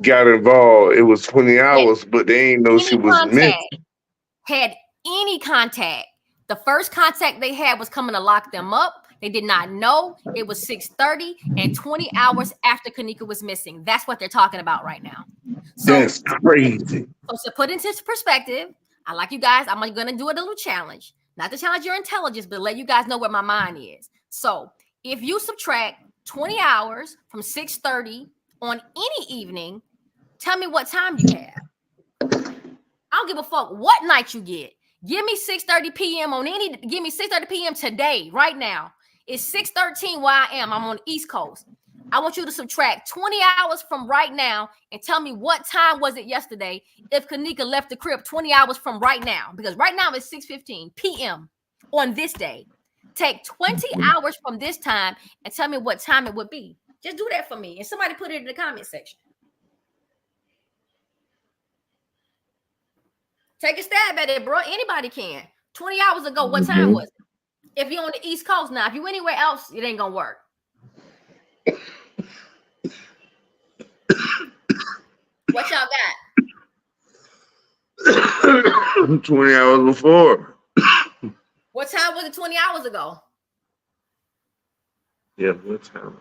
got involved, it was 20 hours, but they ain't know she was missing. Had any contact. The first contact they had was coming to lock them up. They did not know. It was 6:30 and 20 hours after Kenneka was missing. That's what they're talking about right now. So, that's crazy. So to put into perspective, I like you guys. I'm going to do a little challenge. Not to challenge your intelligence, but let you guys know where my mind is. So if you subtract 20 hours from 6:30 on any evening, tell me what time you have. I don't give a fuck what night you get. Give me 6:30 p.m. give me 6:30 p.m. today, right now. It's 6:13 where I am. I'm on the East Coast. I want you to subtract 20 hours from right now and tell me what time was it yesterday if Kenneka left the crib 20 hours from right now. Because right now it's 6:15 p.m. on this day. Take 20 hours from this time and tell me what time it would be. Just do that for me. And somebody put it in the comment section. Take a stab at it, bro. Anybody can. 20 hours ago, what time was it? If you're on the East Coast now, if you're anywhere else, it ain't gonna work. What y'all got? 20 hours before. What time was it 20 hours ago? Yeah, what time?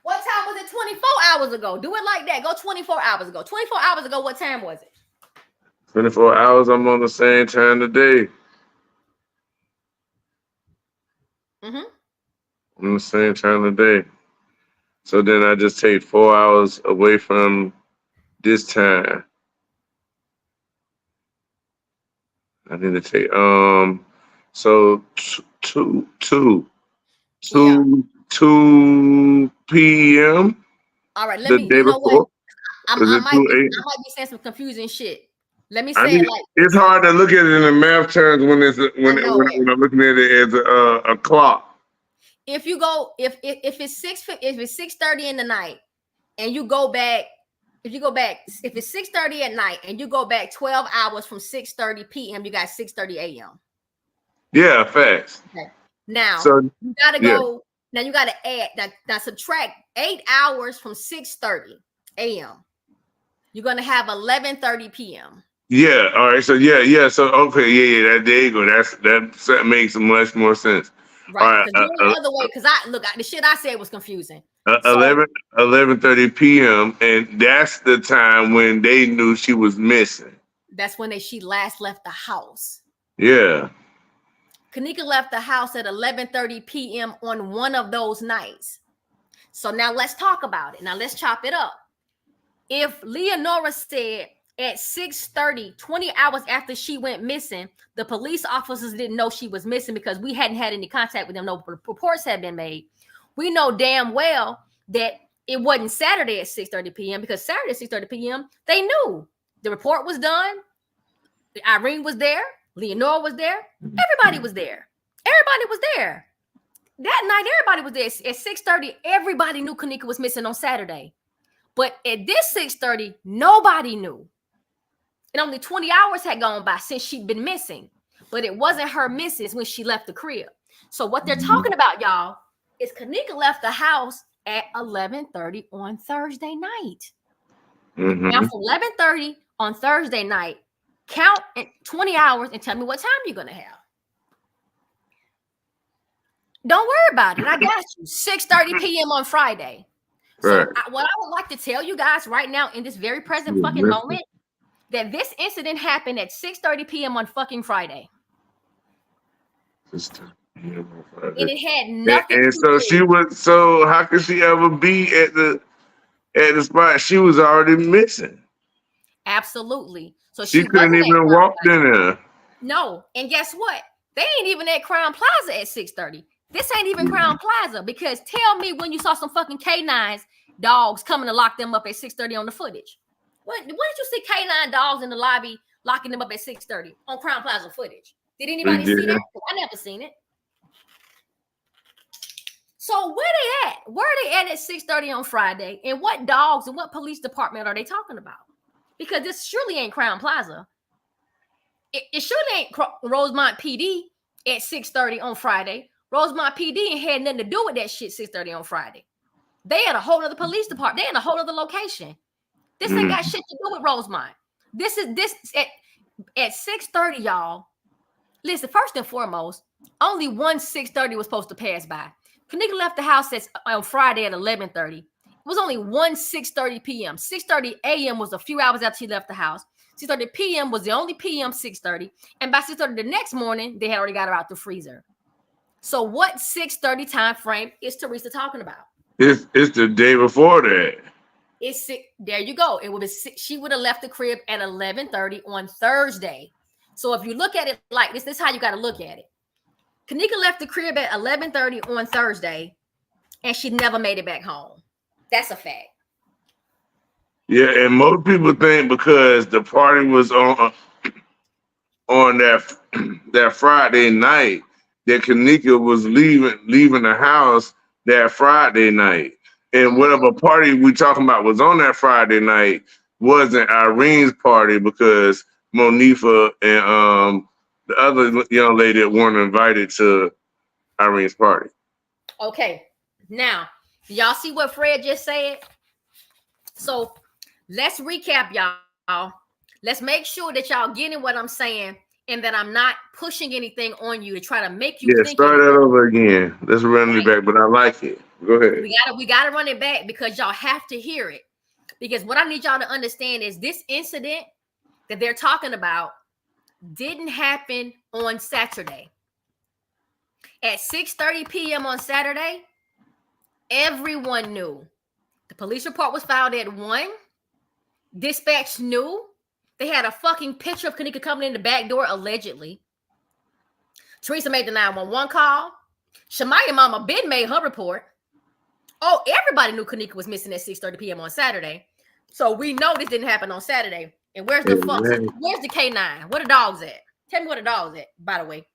What time was it 24 hours ago? Do it like that. Go 24 hours ago. 24 hours ago, what time was it? 24 hours, I'm on the same time today. I'm on the same time today. So then I just take 4 hours away from this time. I need to take so 2 p.m. All right, let me. You know what? I might be saying some confusing shit. Let me say it like it's hard to look at it in the math terms when I'm looking at it as a clock. If you go if it's 6:30 in the night and you go back, if it's 6:30 at night and you go back 12 hours from 6:30 p.m., you got 6:30 a.m. Yeah, facts. Okay. Now so, you gotta go. Now you gotta add now subtract 8 hours from 6:30 a.m. You're gonna have 11:30 p.m. Yeah. All right. So yeah. So okay. Yeah. There you go. That makes much more sense. Right. Because the other way, because the shit I said was confusing. 11:30 p.m. and that's the time when they knew she was missing. That's when she last left the house. Yeah. Kenneka left the house at 11:30 p.m. on one of those nights. So now let's talk about it. Now let's chop it up. If Leonora said at 6:30, 20 hours after she went missing, the police officers didn't know she was missing because we hadn't had any contact with them. No reports had been made. We know damn well that it wasn't Saturday at 6:30 p.m. because Saturday at 6:30 p.m. they knew the report was done. Irene was there. Leonora was there. Everybody was there. Everybody was there. That night, everybody was there. At 6:30, everybody knew Kenneka was missing on Saturday. But at this 6:30, nobody knew. And only 20 hours had gone by since she'd been missing. But it wasn't her missus when she left the crib. So what they're talking about, y'all, is Kenneka left the house at 11:30 on Thursday night. Now, from 11:30 on Thursday night, count 20 hours and tell me what time you're going to have. Don't worry about it. I got you. 6:30 p.m. on Friday. So what I would like to tell you guys right now in this very present fucking moment, that this incident happened at 6:30 p.m. on fucking Friday. And it had nothing and so she was, so how could she ever be at the at the spot, she was already missing. Absolutely. So She she couldn't wasn't at even Crown walk Plaza. in there. No, and guess what? They ain't even at Crown Plaza at 6:30. This ain't even Crown Plaza, because tell me when you saw some fucking K9s dogs coming to lock them up at 6:30 on the footage. When did you see K9 dogs in the lobby locking them up at 6:30 on Crown Plaza footage? Did anybody see that? I never seen it. So where they at? Where are they at 6:30 on Friday? And what dogs and what police department are they talking about? Because this surely ain't Crown Plaza. It surely ain't Rosemont PD at 6:30 on Friday. Rosemont PD ain't had nothing to do with that shit 6:30 on Friday. They had a whole other police department. They in a whole other location. This ain't got shit to do with Rosemont. This at 6:30, y'all. Listen, first and foremost, only one 6:30 was supposed to pass by. Kenneka left the house on Friday at 11:30. It was only one 6:30 p.m. 6:30 a.m. was a few hours after she left the house. 6:30 p.m. was the only p.m. 6:30. And by 6:30 the next morning, they had already got her out the freezer. So what 6:30 time frame is Teresa talking about? It's the day before that. There you go. It would be she would have left the crib at 11:30 on Thursday. So if you look at it like this is how you got to look at it. Kenneka left the crib at 11:30 on Thursday, and she never made it back home. That's a fact. Yeah, and most people think because the party was on that Friday night that Kenneka was leaving the house that Friday night. And whatever party we talking about was on that Friday night wasn't Irene's party, because Monifa and the other young lady that weren't invited to Irene's party. Okay, now y'all see what Fred just said? So let's recap, y'all. Let's make sure that y'all getting what I'm saying and that I'm not pushing anything on you to try to make you think. Start that over again. Let's run it back, but I like it. Go ahead. We gotta run it back because y'all have to hear it. Because what I need y'all to understand is this incident that they're talking about didn't happen on Saturday. At 6:30 p.m. on Saturday, everyone knew. The police report was filed at 1. Dispatch knew. They had a fucking picture of Kenneka coming in the back door, allegedly. Teresa made the 911 call. Shamaya mama Ben made her report. Oh, everybody knew Kenneka was missing at 6:30 p.m. on Saturday. So we know this didn't happen on Saturday. And where's the fuck? Where's the K9? Where the dogs at? Tell me where the dogs at, by the way.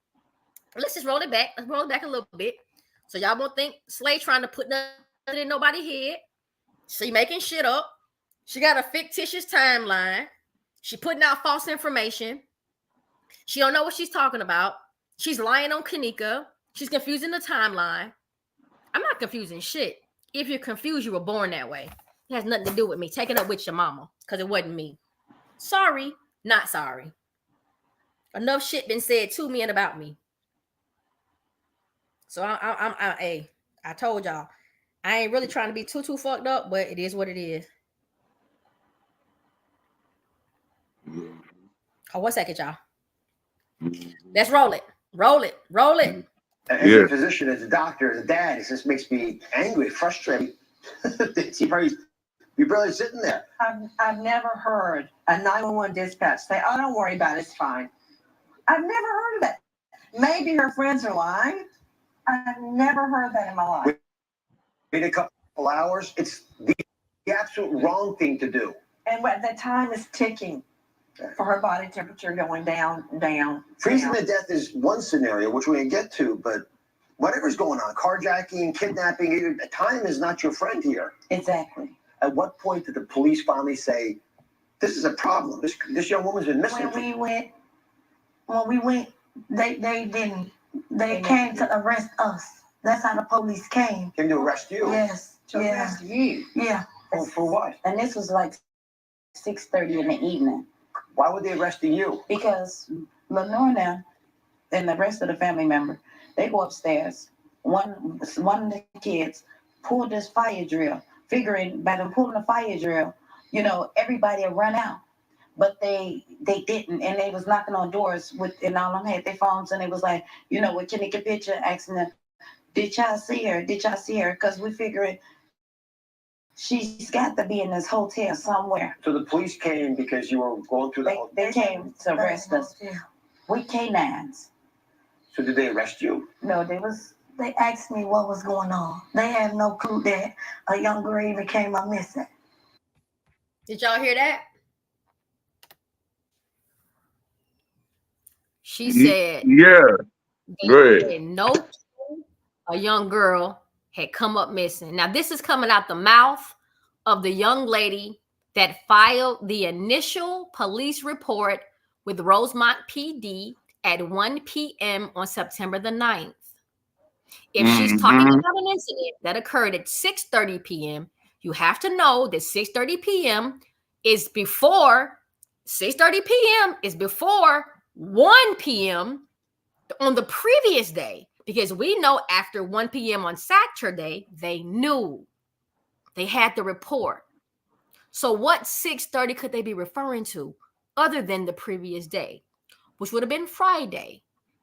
Let's just roll it back. Let's roll it back a little bit. So y'all won't think Slay trying to put nothing in nobody's head. She making shit up. She got a fictitious timeline. She putting out false information. She don't know what she's talking about. She's lying on Kenneka. She's confusing the timeline. I'm not confusing shit. If you're confused, you were born that way. It has nothing to do with me. Take it up with your mama, because it wasn't me. Sorry, not sorry. Enough shit been said to me and about me. So I told y'all, I ain't really trying to be too fucked up, but it is what it is. Oh, 1 second, y'all. Let's roll it. Roll it. Roll it. As a physician, as a doctor, as a dad, it just makes me angry, frustrated. You're barely sitting there. I've never heard a 911 dispatch say, "Oh, don't worry about it, it's fine." I've never heard of that. Maybe her friends are lying. I've never heard that in my life. Wait a couple hours. It's the absolute wrong thing to do. And the time is ticking for her body temperature going down. Freezing to death is one scenario, which we can get to, but whatever's going on, carjacking, kidnapping, time is not your friend here. Exactly. At what point did the police finally say, this is a problem? This young woman's been missing. When we went, they didn't. They came to arrest us. That's how the police came. Came to arrest you? Yes. To arrest you? Yeah. For what? And this was like 6:30 in the evening. Why would they arrest you? Because Lenore and the rest of the family member, they go upstairs. One of the kids pulled this fire drill, figuring by them pulling the fire drill, everybody will run out. But they didn't, and they was knocking on doors and all of them had their phones, and it was like, with Kenneka picture, asking them, did y'all see her? Did y'all see her? Because we figured she's got to be in this hotel somewhere. So the police came because you were going through the hotel? They came to arrest us. We canines. So did they arrest you? No, they asked me what was going on. They had no clue that a young girl even came up missing. Did y'all hear that? She said, yeah, they no clue a young girl had come up missing. Now, this is coming out the mouth of the young lady that filed the initial police report with Rosemont PD at 1 p.m. on September the 9th. If she's talking about an incident that occurred at 6:30 p.m., you have to know that 6:30 p.m. is before 6:30 p.m. is before 1 p.m. on the previous day, because we know after 1 p.m. on Saturday, they knew. They had the report. So what 6:30 could they be referring to other than the previous day, which would have been Friday?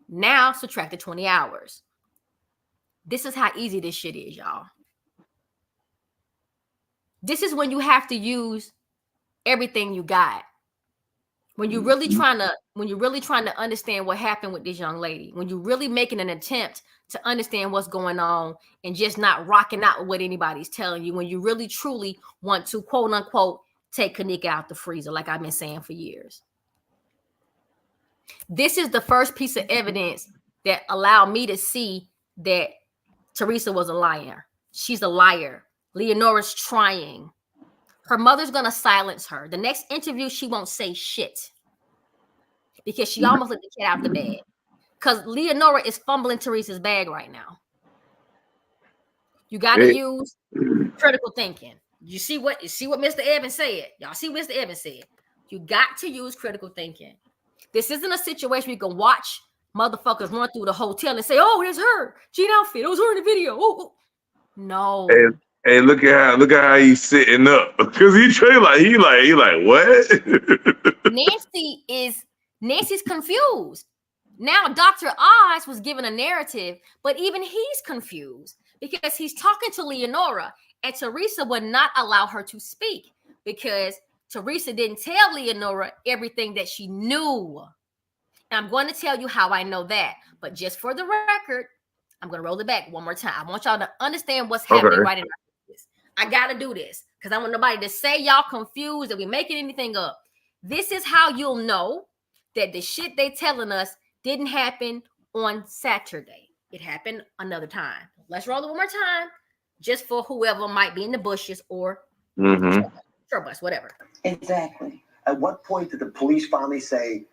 Now subtract the 20 hours. This is how easy this shit is, y'all. This is when you have to use everything you got. When you're really trying to understand what happened with this young lady, when you're really making an attempt to understand what's going on and just not rocking out with what anybody's telling you, when you really truly want to, quote unquote, take Kenneka out the freezer, like I've been saying for years. This is the first piece of evidence that allowed me to see that Teresa was a liar. She's a liar. Leonora's trying. Her mother's going to silence her. The next interview, she won't say shit because she almost let the cat out the bag. Because Leonora is fumbling Teresa's bag right now. You got to use critical thinking. You see what Mr. Evans said? Y'all see what Mr. Evans said? You got to use critical thinking. This isn't a situation where you can watch motherfuckers run through the hotel and say, "Oh, there's her. Jean outfit. It was her in the video." Ooh. No. Hey, look at how he's sitting up, because he like what? Nancy's confused. Now Dr. Oz was given a narrative, but even he's confused because he's talking to Leonora, and Teresa would not allow her to speak because Teresa didn't tell Leonora everything that she knew. And I'm going to tell you how I know that, but just for the record, I'm going to roll it back one more time. I want y'all to understand what's happening right in our business. I got to do this because I want nobody to say y'all confused that we making anything up. This is how you'll know that the shit they telling us didn't happen on Saturday. It happened another time. Let's roll it one more time, just for whoever might be in the bushes or tour bus, whatever. Exactly. At what point did the police finally say,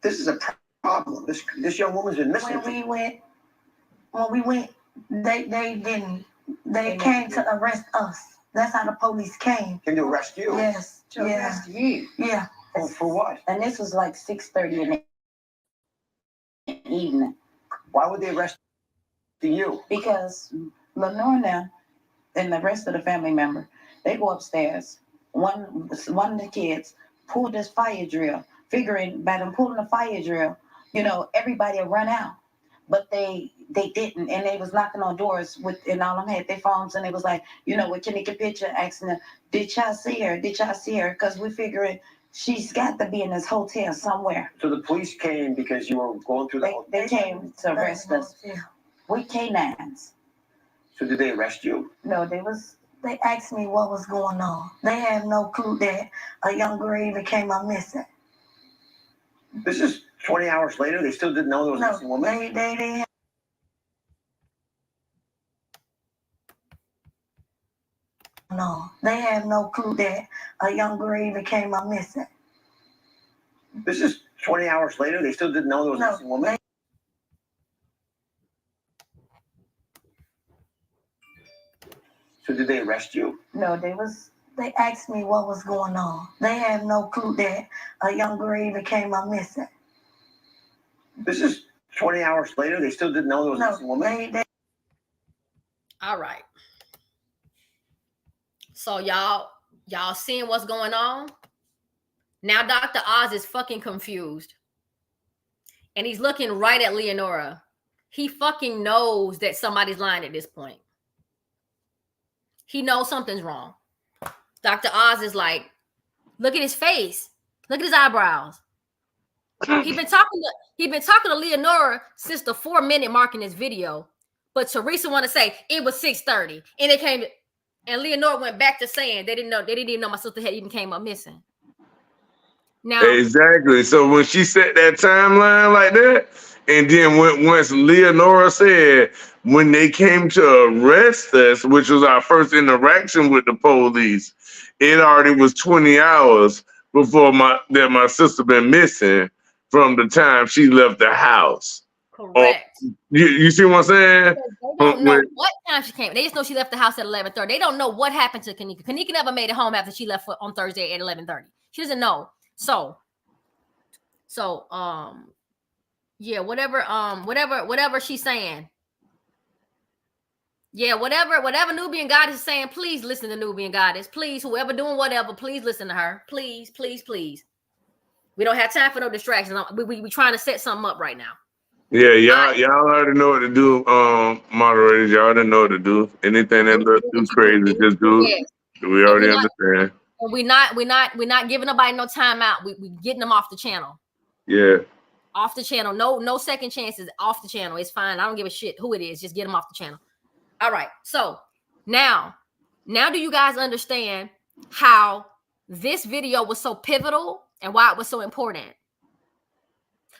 "This is a problem. This young woman's been missing"? When we went, they didn't. They came to arrest us. That's how the police came. Came to arrest you? Yes. To arrest you? Yeah. For what? And this was like 6:30 in the evening. Why would they arrest you? Because Lenora and the rest of the family member, they go upstairs. One of the kids pulled this fire drill, figuring by them pulling the fire drill, everybody will run out. But they didn't, and they was knocking on doors and all them had their phones, and it was like, with Kenneka picture, asking them, "Did y'all see her? Did y'all see her?" Because we figuring she's got to be in this hotel somewhere. So the police came because you were going through the hotel? They came to arrest us. We canines. So did they arrest you? No, they asked me what was going on. They had no clue that a young girl even came up missing. This is 20 hours later. They still didn't know there was a missing woman? They didn't. No, they had no clue that a young girl even came up missing. This is 20 hours later. They still didn't know there was a missing woman? So did they arrest you? No, they asked me what was going on. They had no clue that a young girl even came up missing. This is 20 hours later. They still didn't know there was a missing woman? All right. So y'all seeing what's going on? Now Dr. Oz is fucking confused. And he's looking right at Leonora. He fucking knows that somebody's lying at this point. He knows something's wrong. Dr. Oz is like, look at his face. Look at his eyebrows. He's been talking to Leonora since the 4-minute mark in this video. But Teresa want to say it was 6:30. And it came to, and Leonora went back to saying they didn't even know my sister had even came up missing. Now exactly. So when she set that timeline like that, and then once Leonora said when they came to arrest us, which was our first interaction with the police, it already was 20 hours before my sister been missing from the time she left the house. correct. You see what I'm saying? They don't know what time she came. They just know she left the house at 11:30. They don't know what happened to Kenneka. Kenneka never made it home after she left on Thursday at 11:30. She doesn't know. So yeah, whatever she's saying. Yeah, whatever Nubian Goddess is saying, please listen to Nubian Goddess. Please, whoever doing whatever, please listen to her. Please, please, please. We don't have time for no distractions. We trying to set something up right now. Yeah, y'all already know what to do, moderators. Y'all already know what to do. Anything that looks too crazy, just do. Yes. We already understand. And we're not giving nobody no time out. We getting them off the channel. Yeah. Off the channel. No second chances. Off the channel. It's fine. I don't give a shit who it is. Just get them off the channel. All right. So now do you guys understand how this video was so pivotal and why it was so important?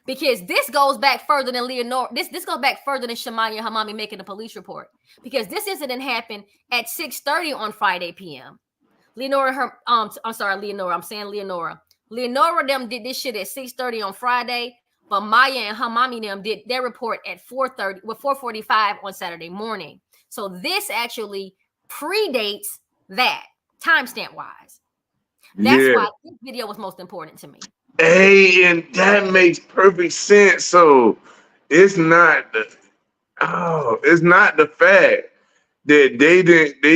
Because this goes back further than Leonora. This goes back further than Shamaya and her mommy making a police report. Because this incident happened at 6:30 on Friday p.m. Leonora, I'm saying Leonora. Leonora them did this shit at 6:30 on Friday, but Maya and her mommy them did their report at 4:45 on Saturday morning. So this actually predates that timestamp wise. That's why this video was most important to me. Hey, and that makes perfect sense. So it's not the fact that they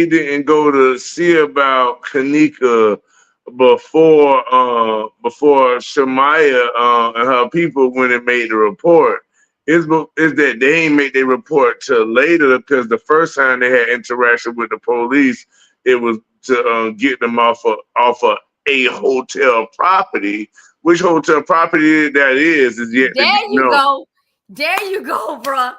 didn't go to see about Kenneka before Shamaya and her people when it made the report. Is that they ain't make their report till later, because the first time they had interaction with the police, it was to get them off of a hotel property. Which hotel property that is yet there to be known. There you go, bro.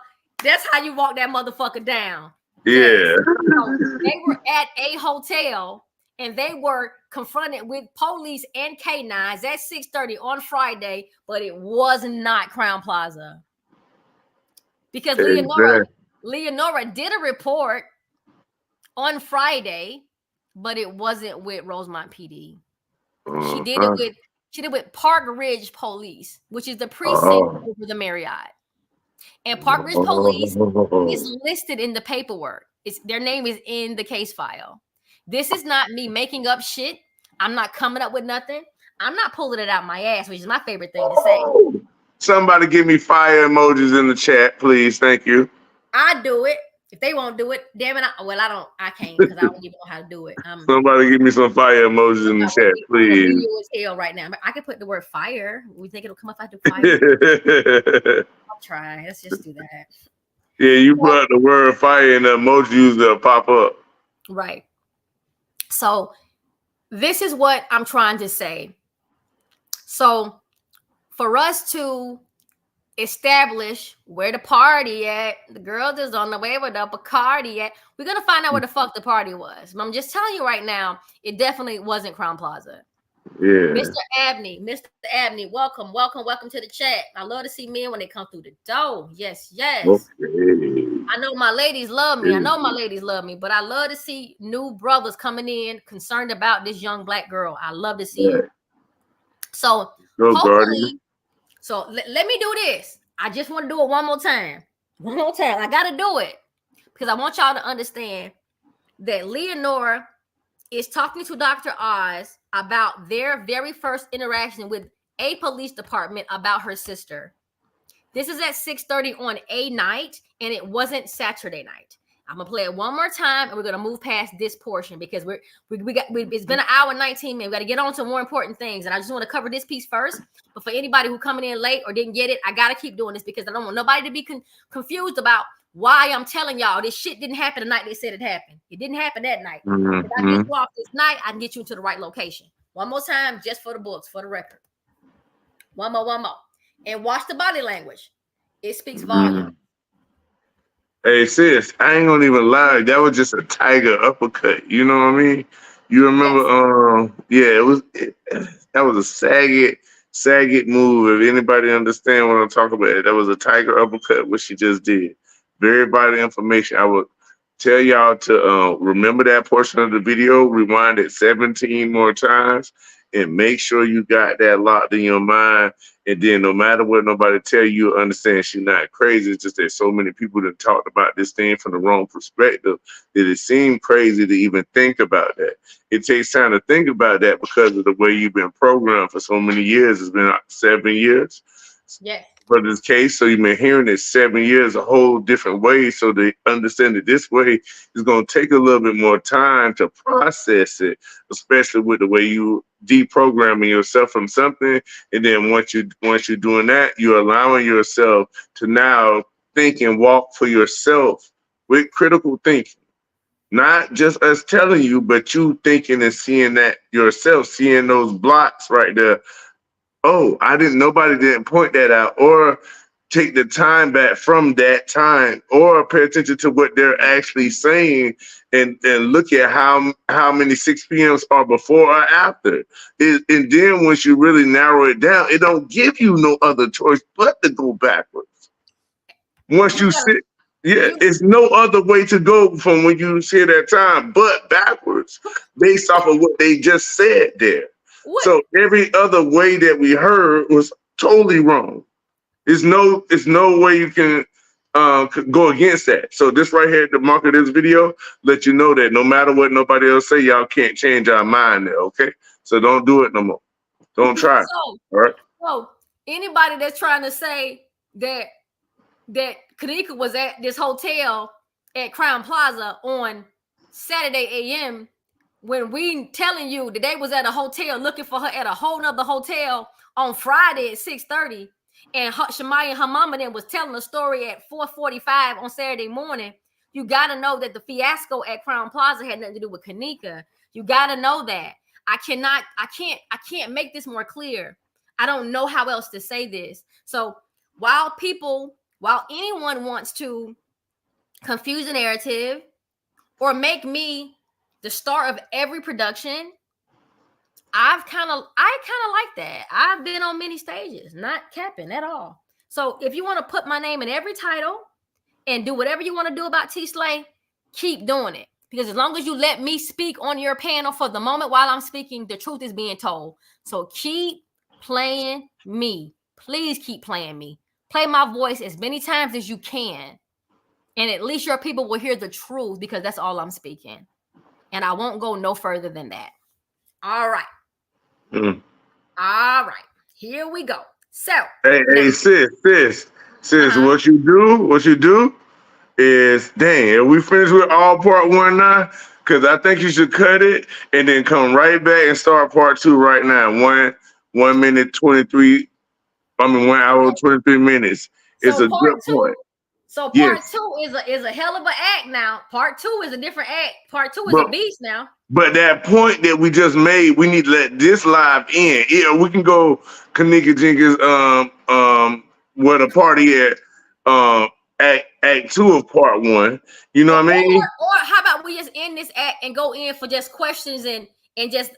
That's how you walk that motherfucker down. Yeah. Yes. So they were at a hotel and they were confronted with police and K9s at 6:30 on Friday, but it was not Crown Plaza. Because Leonora did a report on Friday, but it wasn't with Rosemont PD. She did it with Park Ridge Police, which is the precinct over the Marriott. And Park Ridge Police is listed in the paperwork. Their name is in the case file. This is not me making up shit. I'm not coming up with nothing. I'm not pulling it out my ass, which is my favorite thing to say. Somebody give me fire emojis in the chat, please. Thank you. I do it. If they won't do it, damn it. I can't because I don't even know how to do it. Somebody give me some fire emojis in the chat, please. Is hell right now. I can put the word fire. We think it'll come up after fire. I'll try. Let's just do that. Yeah, you put the word fire and the emojis will pop up. Right. So this is what I'm trying to say. So for us to establish where the party at, the girls is on the way with the Bacardi at, we're gonna find out where the fuck the party was. But I'm just telling you right now, it definitely wasn't Crown Plaza. Yeah. Mr. Abney, welcome to the chat. I love to see men when they come through the door. Yes. Okay. I know my ladies love me. But I love to see new brothers coming in concerned about this young black girl. I love to see it. So hopefully, let me do this. I just want to do it one more time. I got to do it because I want y'all to understand that Leonora is talking to Dr. Oz about their very first interaction with a police department about her sister. This is at 6:30 on a night, and it wasn't Saturday night. I'm gonna play it one more time, and we're gonna move past this portion because it's been an hour and 19 minutes. We got to get on to more important things, and I just want to cover this piece first. But for anybody who coming in late or didn't get it, I gotta keep doing this because I don't want nobody to be confused about why I'm telling y'all this shit didn't happen the night they said it happened. It didn't happen that night. If I get you off this night, I can get you into the right location. One more time, just for the books, for the record. One more. And watch the body language. It speaks volume. Hey sis, I ain't gonna even lie. That was just a tiger uppercut. You know what I mean? You remember? Yes. That was a Saget move. If anybody understand what I'm talking about, that was a tiger uppercut. What she just did. Very vital information. I would tell y'all to remember that portion of the video. Rewind it 17 more times, and make sure you got that locked in your mind. And then no matter what nobody tell you, understand she's not crazy. It's just that so many people that talked about this thing from the wrong perspective that it seemed crazy to even think about that. It takes time to think about that because of the way you've been programmed for so many years. It's been 7 years. Yeah. For this case, so you've been hearing it 7 years a whole different way. So to understand it this way is going to take a little bit more time to process it, especially with the way you deprogramming yourself from something. And then once you're doing that, you're allowing yourself to now think and walk for yourself with critical thinking. Not just us telling you, but you thinking and seeing that yourself, seeing those blocks right there. Oh, nobody didn't point that out, or take the time back from that time, or pay attention to what they're actually saying and look at how many 6 p.m.s are before or after. And then once you really narrow it down, it don't give you no other choice but to go backwards. Once you sit, it's no other way to go from when you see that time but backwards based off of what they just said there. What? So every other way that we heard was totally wrong. There's no way you can go against that. So this right here, the mark of this video, let you know that no matter what nobody else say, y'all can't change our mind there, okay? So don't do it no more. Don't try. All right? So anybody that's trying to say that Kenneka was at this hotel at Crown Plaza on Saturday a.m., when we telling you that they was at a hotel looking for her at a whole nother hotel on Friday at 6:30, and Shamaya and her mama then was telling a story at 4:45 on Saturday morning, you got to know that the fiasco at Crown Plaza had nothing to do with Kenneka. You got to know that. I can't make this more clear. I don't know how else to say this. So while anyone wants to confuse the narrative or make me the star of every production, I kind of like that. I've been on many stages, not capping at all. So if you want to put my name in every title and do whatever you want to do about T-Slay, keep doing it. Because as long as you let me speak on your panel for the moment while I'm speaking, the truth is being told. So keep playing me. Please keep playing me. Play my voice as many times as you can. And at least your people will hear the truth, because that's all I'm speaking. And I won't go no further than that. All right. All right. Here we go. So. Hey, sis. What you do is, dang, are we finished with all part 1 now? Because I think you should cut it and then come right back and start part 2 right now. 1 minute 23. 1 hour 23 minutes. It's a good point. So part 2 is a hell of an act now. Part 2 is a different act. Part 2 is a beast now. But that point that we just made, we need to let this live in. Yeah, we can go Kenneka Jenkins where the party at act 2 of part 1. You know what I mean? Or how about we just end this act and go in for just questions and just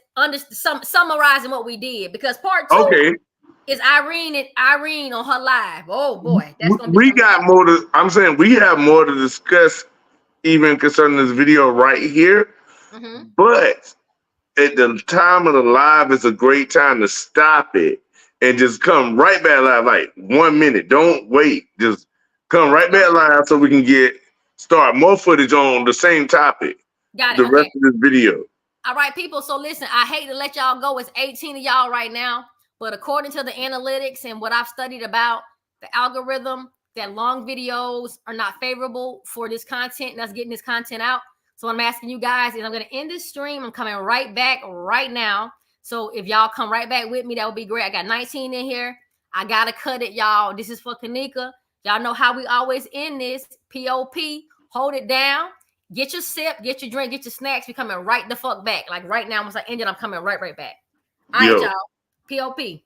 summarizing what we did, because part 2 is Irene on her live. Oh boy, that's gonna be. We got more to. I'm saying we have more to discuss, even concerning this video right here. Mm-hmm. But at the time of the live is a great time to stop it and just come right back live, like 1 minute. Don't wait. Just come right back live so we can start more footage on the same topic. Got it. The rest of this video. All right, people. So listen, I hate to let y'all go. It's 18 of y'all right now. But according to the analytics and what I've studied about the algorithm, that long videos are not favorable for this content and us getting this content out. So what I'm asking you guys is, I'm going to end this stream. I'm coming right back right now. So if y'all come right back with me, that would be great. I got 19 in here. I got to cut it, y'all. This is for Kenneka. Y'all know how we always end this. POP, hold it down. Get your sip, get your drink, get your snacks. We coming right the fuck back. Like right now, once I end it, I'm coming right back. All right, y'all. POP.